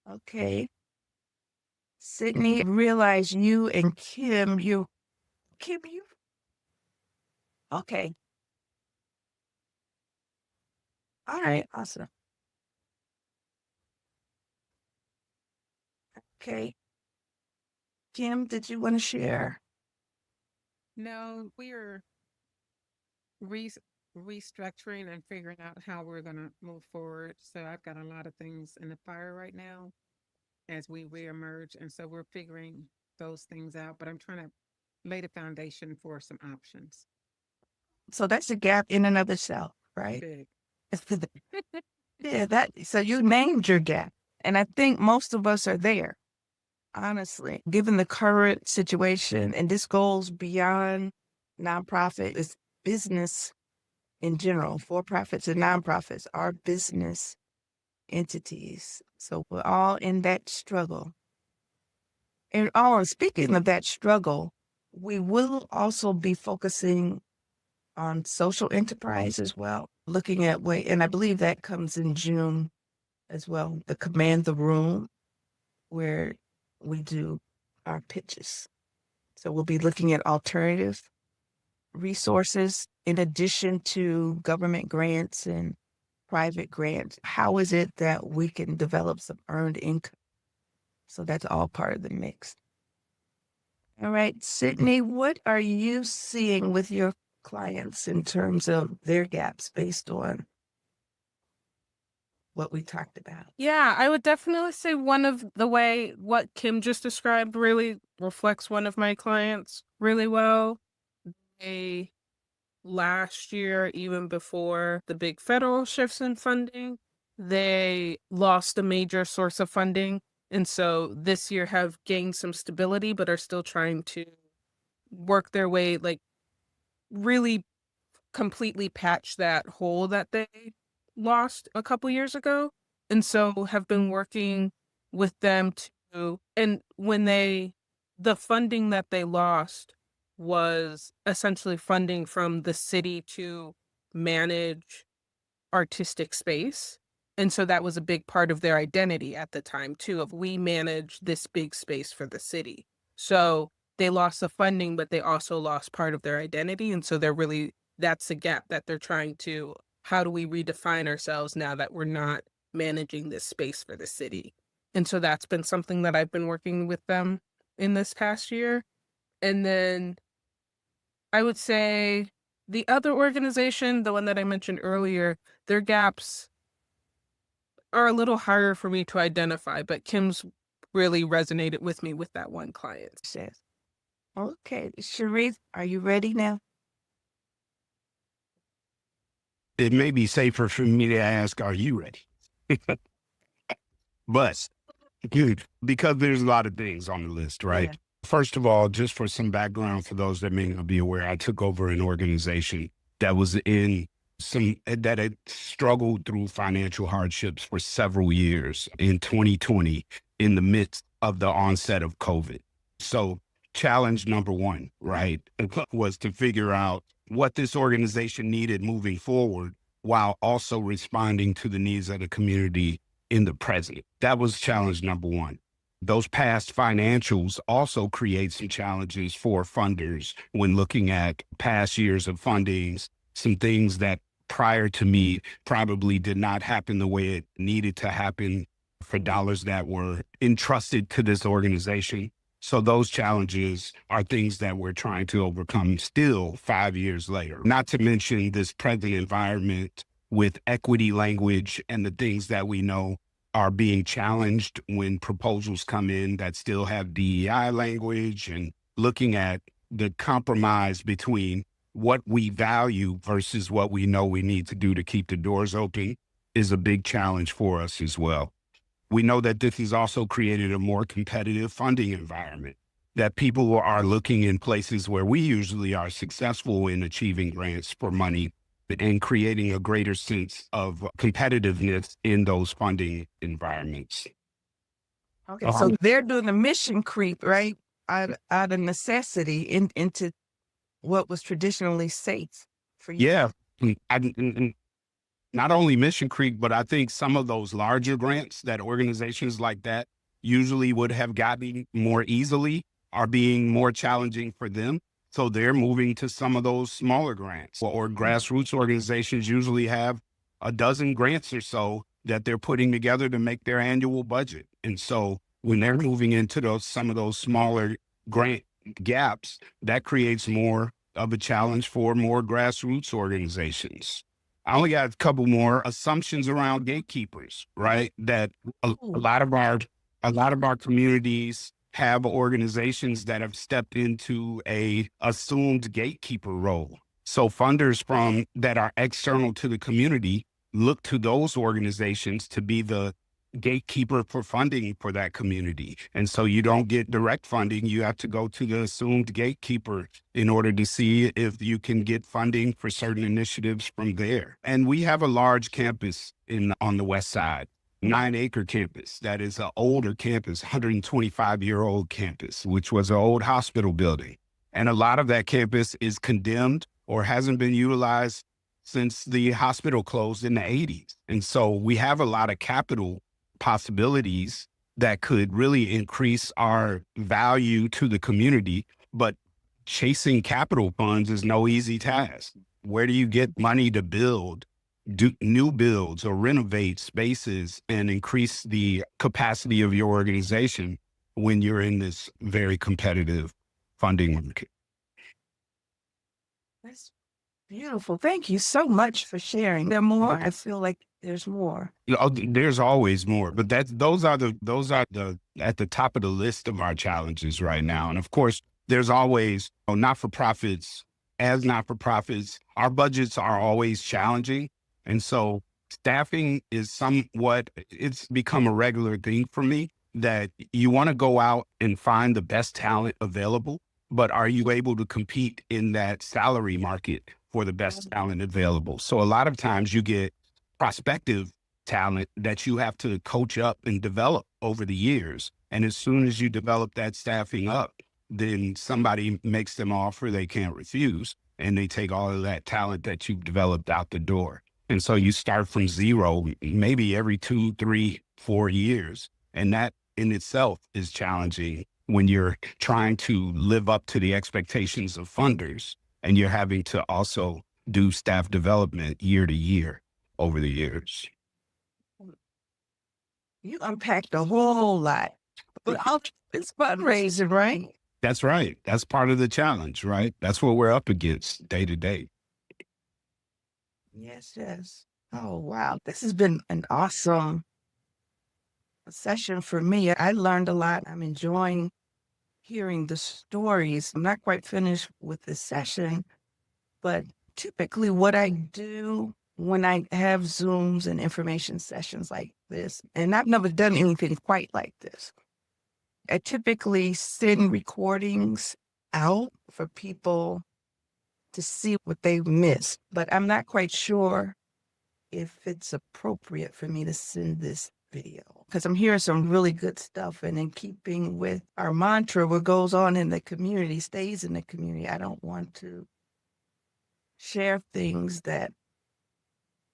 Okay. Sydney, realize you and Kim, you. Okay. All right. Awesome. Okay. Kim, did you want to share? No, we're restructuring and figuring out how we're going to move forward. So I've got a lot of things in the fire right now as we reemerge. And so we're figuring those things out, but I'm trying to lay the foundation for some options. So that's a gap in and of itself, right? Big. Yeah, so you named your gap. And I think most of us are there, honestly, given the current situation. And this goes beyond nonprofit, it's business in general. For-profits and nonprofits are business entities. So we're all in that struggle. And speaking of that struggle, we will also be focusing on social enterprise as well, looking at and I believe that comes in June as well, the Command the Room, where we do our pitches. So we'll be looking at alternative resources in addition to government grants and private grants. How is it that we can develop some earned income? So that's all part of the mix. All right, Sydney, what are you seeing with your clients in terms of their gaps based on what we talked about? Yeah, I would definitely say what Kim just described really reflects one of my clients really well. Last year, even before the big federal shifts in funding, they lost a major source of funding. And so this year have gained some stability, but are still trying to work their way, like really completely patch that hole that they lost a couple years ago. And so have been working with them and when the funding that they lost was essentially funding from the city to manage artistic space. And so that was a big part of their identity at the time too, of we manage this big space for the city. So they lost the funding, but they also lost part of their identity. And so that's a gap that they're trying to, how do we redefine ourselves now that we're not managing this space for the city? And so that's been something that I've been working with them in this past year. And then I would say the other organization, the one that I mentioned earlier, their gaps are a little harder for me to identify, but Kim's really resonated with me with that one client. Says. Okay, Sharif, are you ready now? It may be safer for me to ask, are you ready? But good, because there's a lot of things on the list, right? Yeah. First of all, just for some background for those that may not be aware, I took over an organization that was that had struggled through financial hardships for several years in 2020 in the midst of the onset of COVID. So challenge number one, right, was to figure out what this organization needed moving forward while also responding to the needs of the community in the present. That was challenge number one. Those past financials also create some challenges for funders when looking at past years of fundings, some things that prior to me probably did not happen the way it needed to happen for dollars that were entrusted to this organization. So those challenges are things that we're trying to overcome still 5 years later. Not to mention this present environment with equity language and the things that we know are being challenged when proposals come in that still have DEI language, and looking at the compromise between what we value versus what we know we need to do to keep the doors open is a big challenge for us as well. We know that this has also created a more competitive funding environment, that people are looking in places where we usually are successful in achieving grants for money and creating a greater sense of competitiveness in those funding environments. Okay, so they're doing a mission creep, right? Out of necessity into what was traditionally safe for you. Yeah. Not only mission creep, but I think some of those larger grants that organizations like that usually would have gotten more easily are being more challenging for them. So they're moving to some of those smaller grants, or grassroots organizations usually have a dozen grants or so that they're putting together to make their annual budget. And so when they're moving into some of those smaller grant gaps, that creates more of a challenge for more grassroots organizations. I only got a couple more assumptions around gatekeepers, right? That a lot of our communities have organizations that have stepped into a assumed gatekeeper role. So funders that are external to the community look to those organizations to be the gatekeeper for funding for that community. And so you don't get direct funding. You have to go to the assumed gatekeeper in order to see if you can get funding for certain initiatives from there. And we have a large campus on the West Side, 9-acre campus. That is an older campus, 125-year-old campus, which was an old hospital building. And a lot of that campus is condemned or hasn't been utilized since the hospital closed in the 80s. And so we have a lot of capital possibilities that could really increase our value to the community, but chasing capital funds is no easy task. Where do you get money to do new builds or renovate spaces and increase the capacity of your organization when you're in this very competitive funding market? That's beautiful. Thank you so much for sharing. There more? I feel like there's more. There's always more, but those are the at the top of the list of our challenges right now. And of course, there's always not-for-profits. As not-for-profits, our budgets are always challenging. And so staffing is it's become a regular thing for me, that you want to go out and find the best talent available, but are you able to compete in that salary market for the best talent available? So a lot of times you get prospective talent that you have to coach up and develop over the years. And as soon as you develop that staffing up, then somebody makes them an offer they can't refuse, and they take all of that talent that you've developed out the door. And so you start from zero, maybe every 2, 3, 4 years. And that in itself is challenging when you're trying to live up to the expectations of funders, and you're having to also do staff development year to year over the years. You unpacked a whole lot, But it's fundraising, right? That's right. That's part of the challenge, right? That's what we're up against day to day. Yes, yes. Oh, wow. This has been an awesome session for me. I learned a lot. I'm enjoying hearing the stories. I'm not quite finished with the session, but typically what I do when I have Zooms and information sessions like this, and I've never done anything quite like this, I typically send recordings out for people to see what they've missed, but I'm not quite sure if it's appropriate for me to send this video because I'm hearing some really good stuff, and in keeping with our mantra, what goes on in the community stays in the community. I don't want to share things that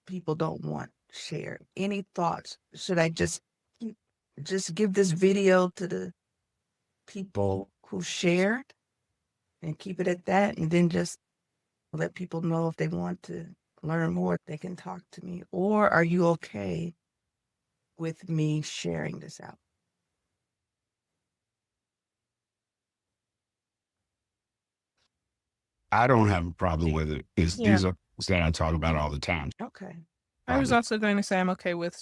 people don't want shared. Any thoughts? Should I just give this video to the people who shared and keep it at that, and then just let people know if they want to learn more, they can talk to me? Or are you okay with me sharing this out? I don't have a problem with it. Yeah. These are things that I talk about all the time. Okay. I was also going to say I'm okay with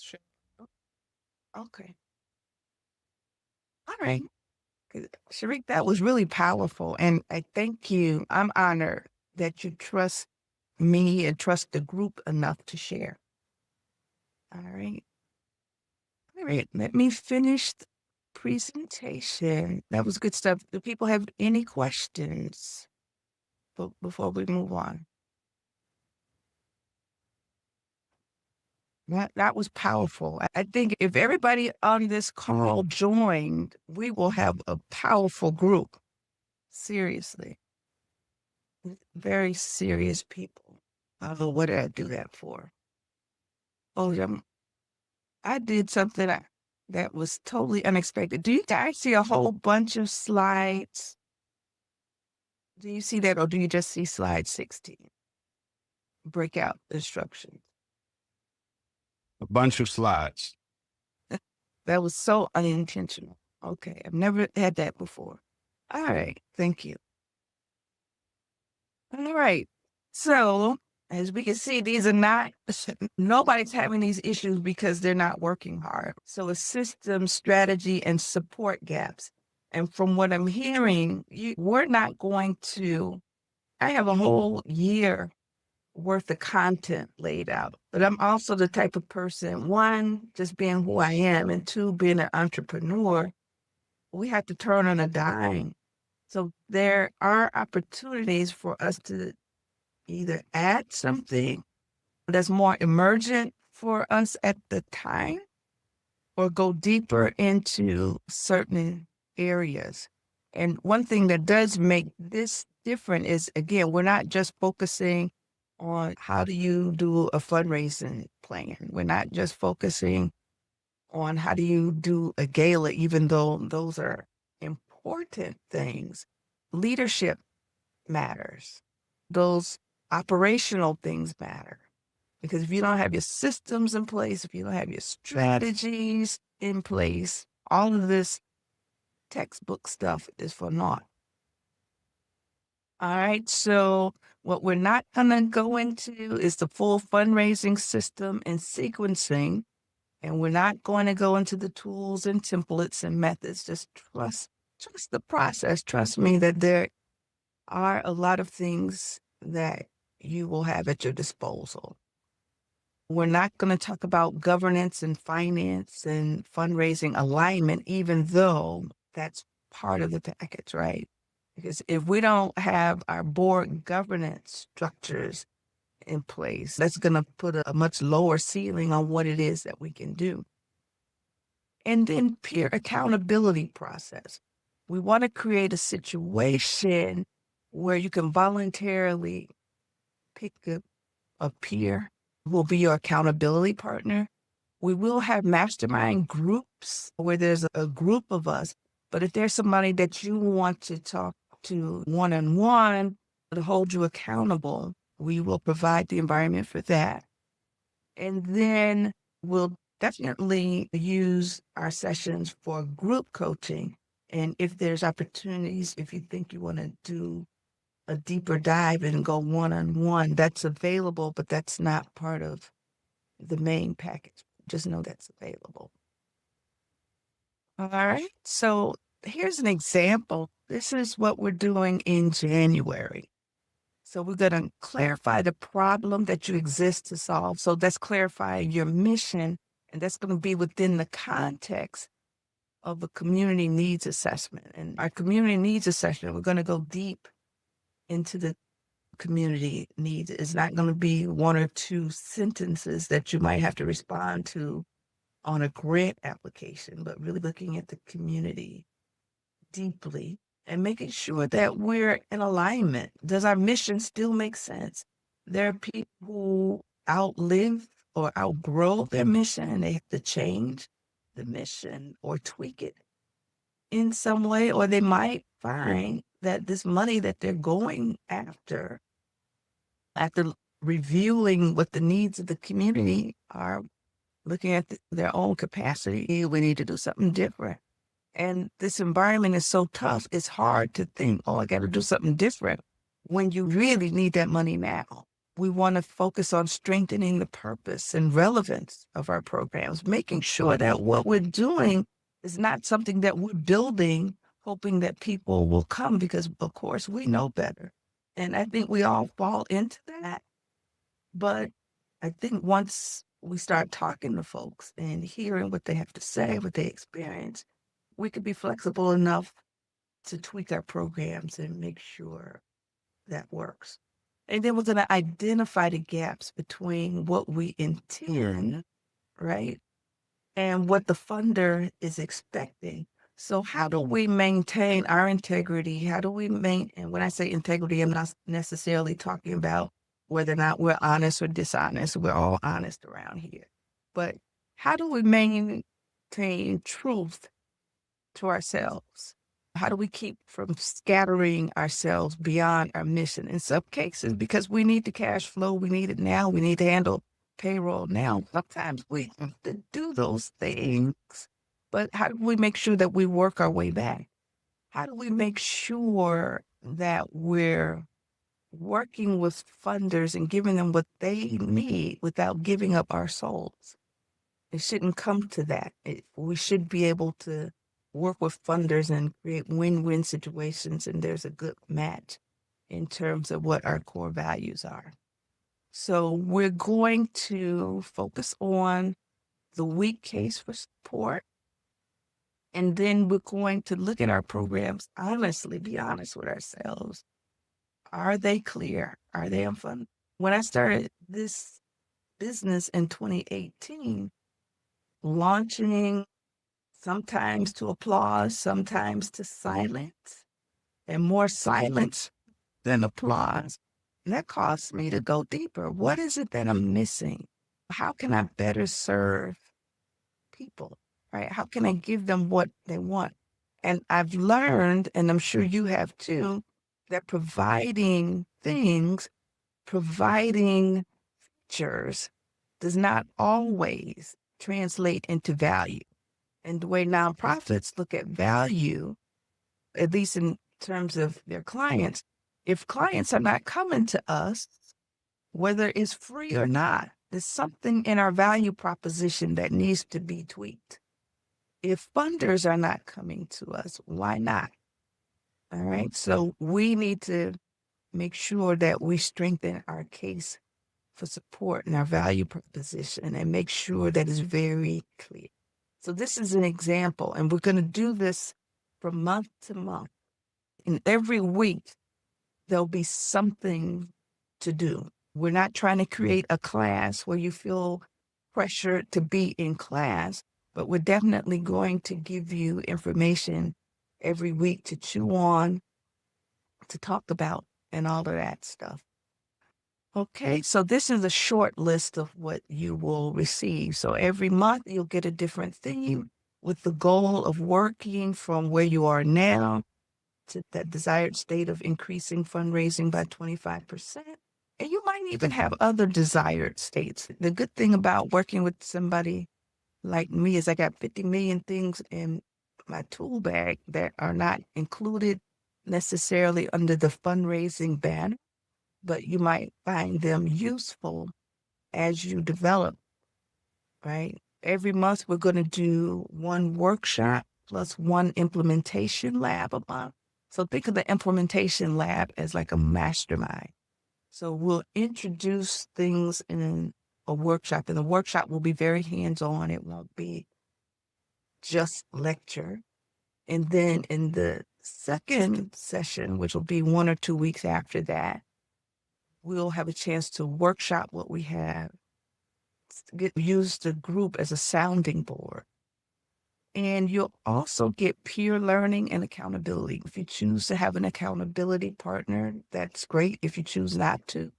Okay. All right. Sharik, that was really powerful. And I thank you. I'm honored that you trust me and trust the group enough to share. All right. All right. Let me finish the presentation. That was good stuff. Do people have any questions before we move on? That was powerful. I think if everybody on this call joined, we will have a powerful group. Seriously. Very serious people. Oh, what did I do that for? Oh, I did something that was totally unexpected. Do you guys see a whole bunch of slides? Do you see that, or do you just see slide 16? Breakout instructions. A bunch of slides. That was so unintentional. Okay, I've never had that before. All right, thank you. All right, so as we can see, these are not, nobody's having these issues because they're not working hard. So it's system, strategy, and support gaps. And from what I'm hearing, we're not going to, I have a whole year worth of content laid out. But I'm also the type of person, one, just being who I am, and two, being an entrepreneur, we have to turn on a dime. So there are opportunities for us to either add something that's more emergent for us at the time, or go deeper into certain areas. And one thing that does make this different is, again, we're not just focusing on how do you do a fundraising plan. We're not just focusing on how do you do a gala, even though those are important things. Leadership matters. Those operational things matter. Because if you don't have your systems in place, if you don't have your strategies in place, all of this textbook stuff is for naught. All right, so what we're not going to go into is the full fundraising system and sequencing. And we're not going to go into the tools and templates and methods. Just trust the process. Trust me that there are a lot of things that you will have at your disposal. We're not going to talk about governance and finance and fundraising alignment, even though that's part of the package, right? Because if we don't have our board governance structures in place, that's going to put a much lower ceiling on what it is that we can do. And then peer accountability process. We want to create a situation where you can voluntarily pick a peer who will be your accountability partner. We will have mastermind groups where there's a group of us, but if there's somebody that you want to talk to one-on-one to hold you accountable, we will provide the environment for that. And then we'll definitely use our sessions for group coaching. And if there's opportunities, if you think you want to do a deeper dive and go one-on-one, that's available, but that's not part of the main package. Just know that's available. All right. So here's an example. This is what we're doing in January. So we're going to clarify the problem that you exist to solve. So that's clarifying your mission, and that's going to be within the context of a community needs assessment. And our community needs assessment, we're going to go deep into the community needs. It's not going to be one or two sentences that you might have to respond to on a grant application, but really looking at the community deeply and making sure that we're in alignment. Does our mission still make sense? There are people who outlive or outgrow their mission and they have to change the mission or tweak it in some way, or they might find that this money that they're going after reviewing what the needs of the community are, looking at their own capacity, we need to do something different. And this environment is so tough, it's hard to think, oh, I got to do something different when you really need that money now. We want to focus on strengthening the purpose and relevance of our programs, making sure that what we're doing is not something that we're building, hoping that people will come, because, of course, we know better. And I think we all fall into that. But I think once we start talking to folks and hearing what they have to say, what they experience, we could be flexible enough to tweak our programs and make sure that works. And then we're going to identify the gaps between what we intend, right, and what the funder is expecting. So how do we maintain our integrity? How do we maintain, and when I say integrity, I'm not necessarily talking about whether or not we're honest or dishonest. We're all honest around here. But how do we maintain truth to ourselves? How do we keep from scattering ourselves beyond our mission? In some cases, because we need the cash flow, we need it now, we need to handle payroll now. Sometimes we have to do those things. But how do we make sure that we work our way back? How do we make sure that we're working with funders and giving them what they need without giving up our souls? It shouldn't come to that. We should be able to work with funders and create win-win situations, and there's a good match in terms of what our core values are. So we're going to focus on the weak case for support, and then we're going to look at our programs honestly, be honest with ourselves. Are they clear? Are they unfunded? When I started this business in 2018, launching sometimes to applause, sometimes to silence, and more silence than applause. And that caused me to go deeper. What is it that I'm missing? How can I better serve people, right? How can I give them what they want? And I've learned, and I'm sure you have too, that providing things, providing features does not always translate into value. And the way nonprofits look at value, at least in terms of their clients, if clients are not coming to us, whether it's free or not, there's something in our value proposition that needs to be tweaked. If funders are not coming to us, why not? All right. So we need to make sure that we strengthen our case for support and our value proposition and make sure that it's very clear. So this is an example, and we're going to do this from month to month. And every week, there'll be something to do. We're not trying to create a class where you feel pressured to be in class, but we're definitely going to give you information every week to chew on, to talk about, and all of that stuff. Okay, so this is a short list of what you will receive. So every month you'll get a different theme with the goal of working from where you are now to that desired state of increasing fundraising by 25%. And you might even have other desired states. The good thing about working with somebody like me is I got 50 million things in my tool bag that are not included necessarily under the fundraising banner, but you might find them useful as you develop, right? Every month we're going to do one workshop plus one implementation lab a month. So think of the implementation lab as like a mastermind. So we'll introduce things in a workshop, and the workshop will be very hands-on. It won't be just lecture. And then in the second session, which will be 1 or 2 weeks after that, we'll have a chance to workshop what we have, use the group as a sounding board. And you'll also get peer learning and accountability. If you choose to have an accountability partner, that's great. If you choose not to,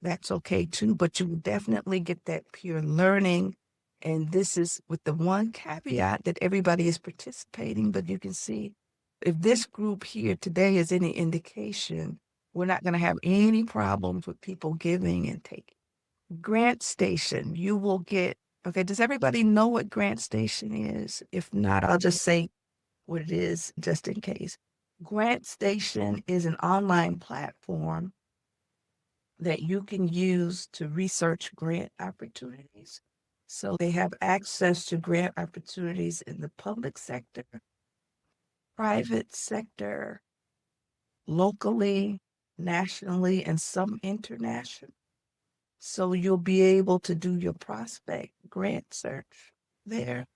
that's okay too. But you will definitely get that peer learning. And this is with the one caveat that everybody is participating, but you can see if this group here today is any indication, we're not going to have any problems with people giving and taking. Grant Station, you will get, okay, does everybody know what Grant Station is? If not, I'll just say what it is just in case. Grant Station is an online platform that you can use to research grant opportunities. So they have access to grant opportunities in the public sector, private sector, locally, nationally, and some international. So you'll be able to do your prospect grant search there.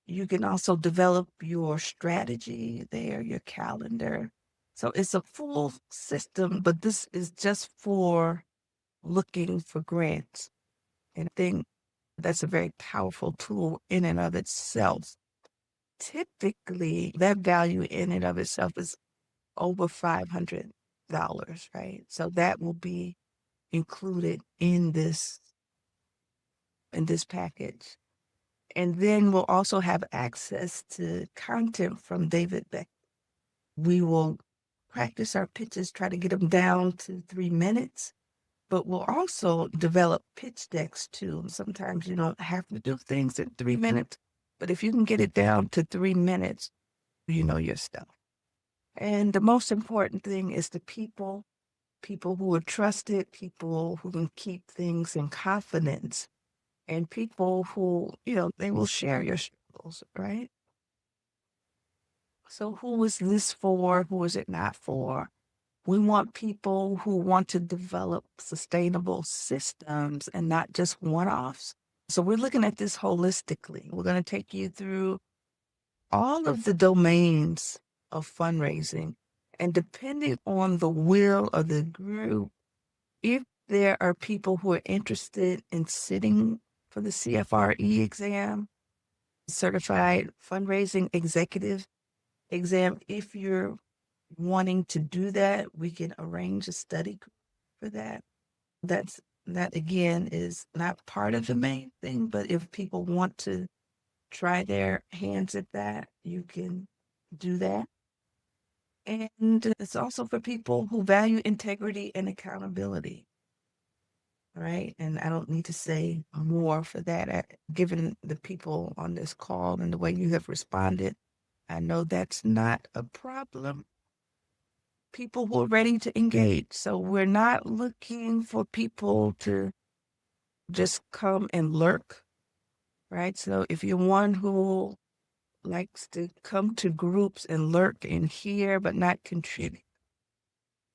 You can also develop your strategy there, your calendar. So it's a full system, but this is just for looking for grants. And I think that's a very powerful tool in and of itself. Typically, that value in and of itself is over $500, right? So that will be included in this package. And then we'll also have access to content from David Beck. We will practice our pitches, try to get them down to 3 minutes, but we'll also develop pitch decks too. Sometimes you don't have to do things in 3 minutes, but if you can get it down to 3 minutes, you know your stuff. And the most important thing is the people who are trusted, people who can keep things in confidence, and people who, they will share your struggles, right? So who is this for? Who is it not for? We want people who want to develop sustainable systems and not just one-offs. So we're looking at this holistically. We're going to take you through all of the domains of fundraising. And depending on the will of the group, if there are people who are interested in sitting for the CFRE exam, Certified Fundraising Executive exam, if you're wanting to do that, we can arrange a study group for that. That again is not part of the main thing, but if people want to try their hands at that, you can do that. And it's also for people who value integrity and accountability, right? And I don't need to say more for that. Given the people on this call and the way you have responded, I know that's not a problem. People who are ready to engage. So we're not looking for people to just come and lurk, right? So if you're one who likes to come to groups and lurk and hear but not contribute,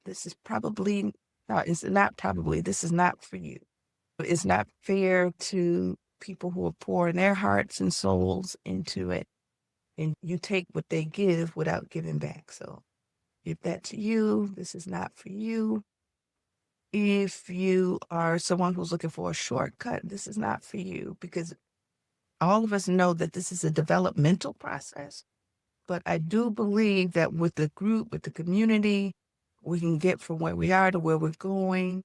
this is probably, no, it's not probably, this is not for you. It's not fair to people who are pouring their hearts and souls into it, and you take what they give without giving back. So if that's you, this is not for you. If you are someone who's looking for a shortcut, this is not for you, because all of us know that this is a developmental process. But I do believe that with the group, with the community, we can get from where we are to where we're going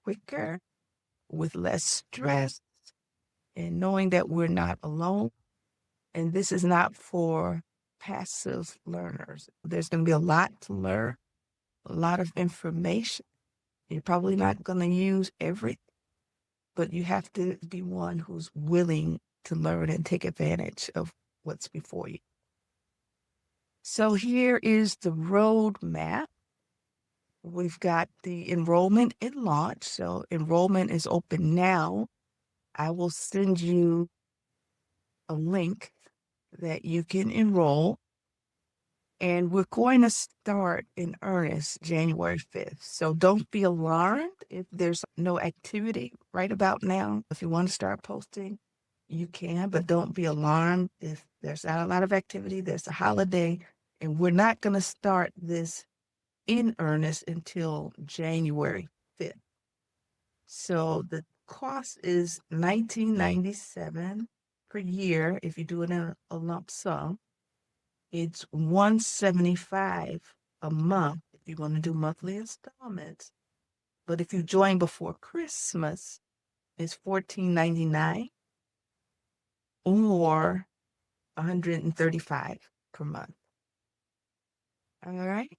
quicker, with less stress, and knowing that we're not alone. And this is not for passive learners. There's going to be a lot to learn, a lot of information. You're probably not going to use everything, but you have to be one who's willing to learn and take advantage of what's before you. So here is the roadmap. We've got the enrollment and launch. So enrollment is open now. I will send you a link that you can enroll. And we're going to start in earnest January 5th. So don't be alarmed if there's no activity right about now. If you want to start posting, you can, but don't be alarmed if there's not a lot of activity. There's a holiday, and we're not going to start this in earnest until January 5th. So the cost is $19.97 per year if you do it in a lump sum. It's $175 a month if you want to do monthly installments. But if you join before Christmas, it's $14.99 or $135 per month. All right.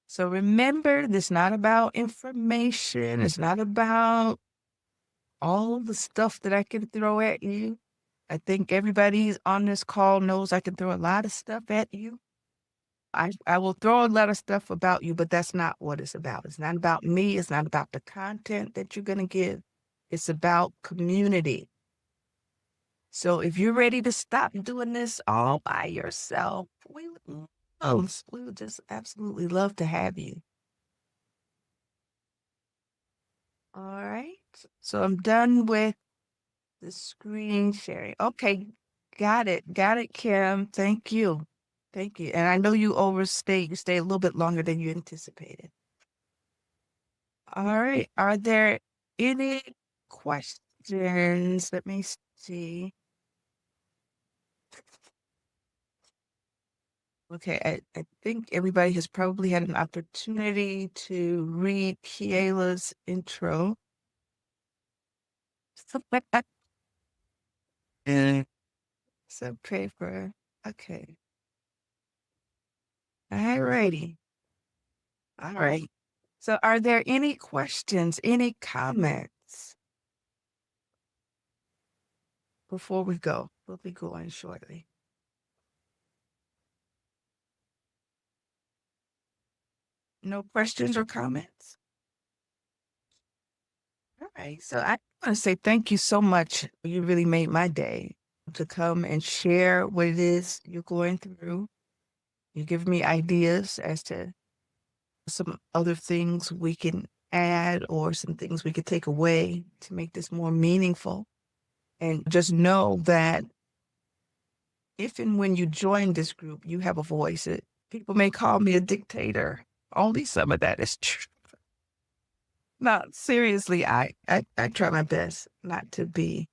So remember, this is not about information. It's not about all the stuff that I can throw at you. I think everybody on this call knows I can throw a lot of stuff at you. I will throw a lot of stuff about you, but that's not what it's about. It's not about me. It's not about the content that you're going to give. It's about community. So if you're ready to stop doing this all by yourself, we would just absolutely love to have you. All right. So I'm done with the screen sharing. Okay. Got it, Kim. Thank you. Thank you. And I know you overstayed. You stayed a little bit longer than you anticipated. All right. Are there any questions? Let me see. Okay, I think everybody has probably had an opportunity to read Kiela's intro. And so paper. Okay. All righty. All right. So are there any questions, any comments before we go? We'll be going shortly. No questions or comments? All right. So I want to say thank you so much. You really made my day to come and share what it is you're going through. You give me ideas as to some other things we can add or some things we could take away to make this more meaningful. And just know that if and when you join this group, you have a voice. People may call me a dictator. Only some of that is true. No, seriously, I try my best not to be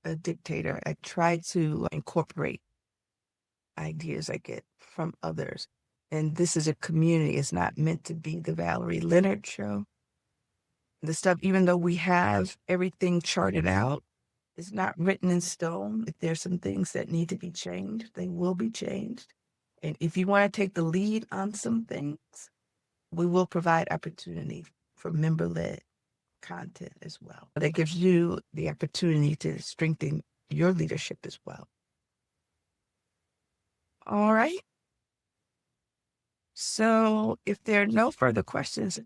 a dictator. I try to incorporate ideas I get from others. And this is a community. It's not meant to be the Valerie Leonard show. The stuff, even though we have everything charted out, it's not written in stone. If there's some things that need to be changed, they will be changed. And if you want to take the lead on some things, we will provide opportunity for member-led content as well. That gives you the opportunity to strengthen your leadership as well. All right. So if there are no further questions,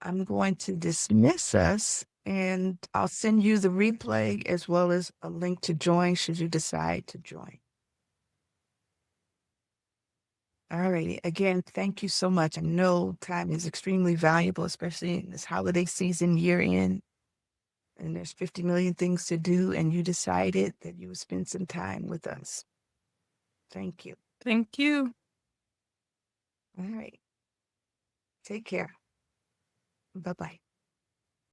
I'm going to dismiss us, and I'll send you the replay as well as a link to join should you decide to join. All righty. Again, thank you so much. I know time is extremely valuable, especially in this holiday season, year end, and there's 50 million things to do, and you decided that you would spend some time with us. Thank you. Thank you. All right. Take care. Bye-bye.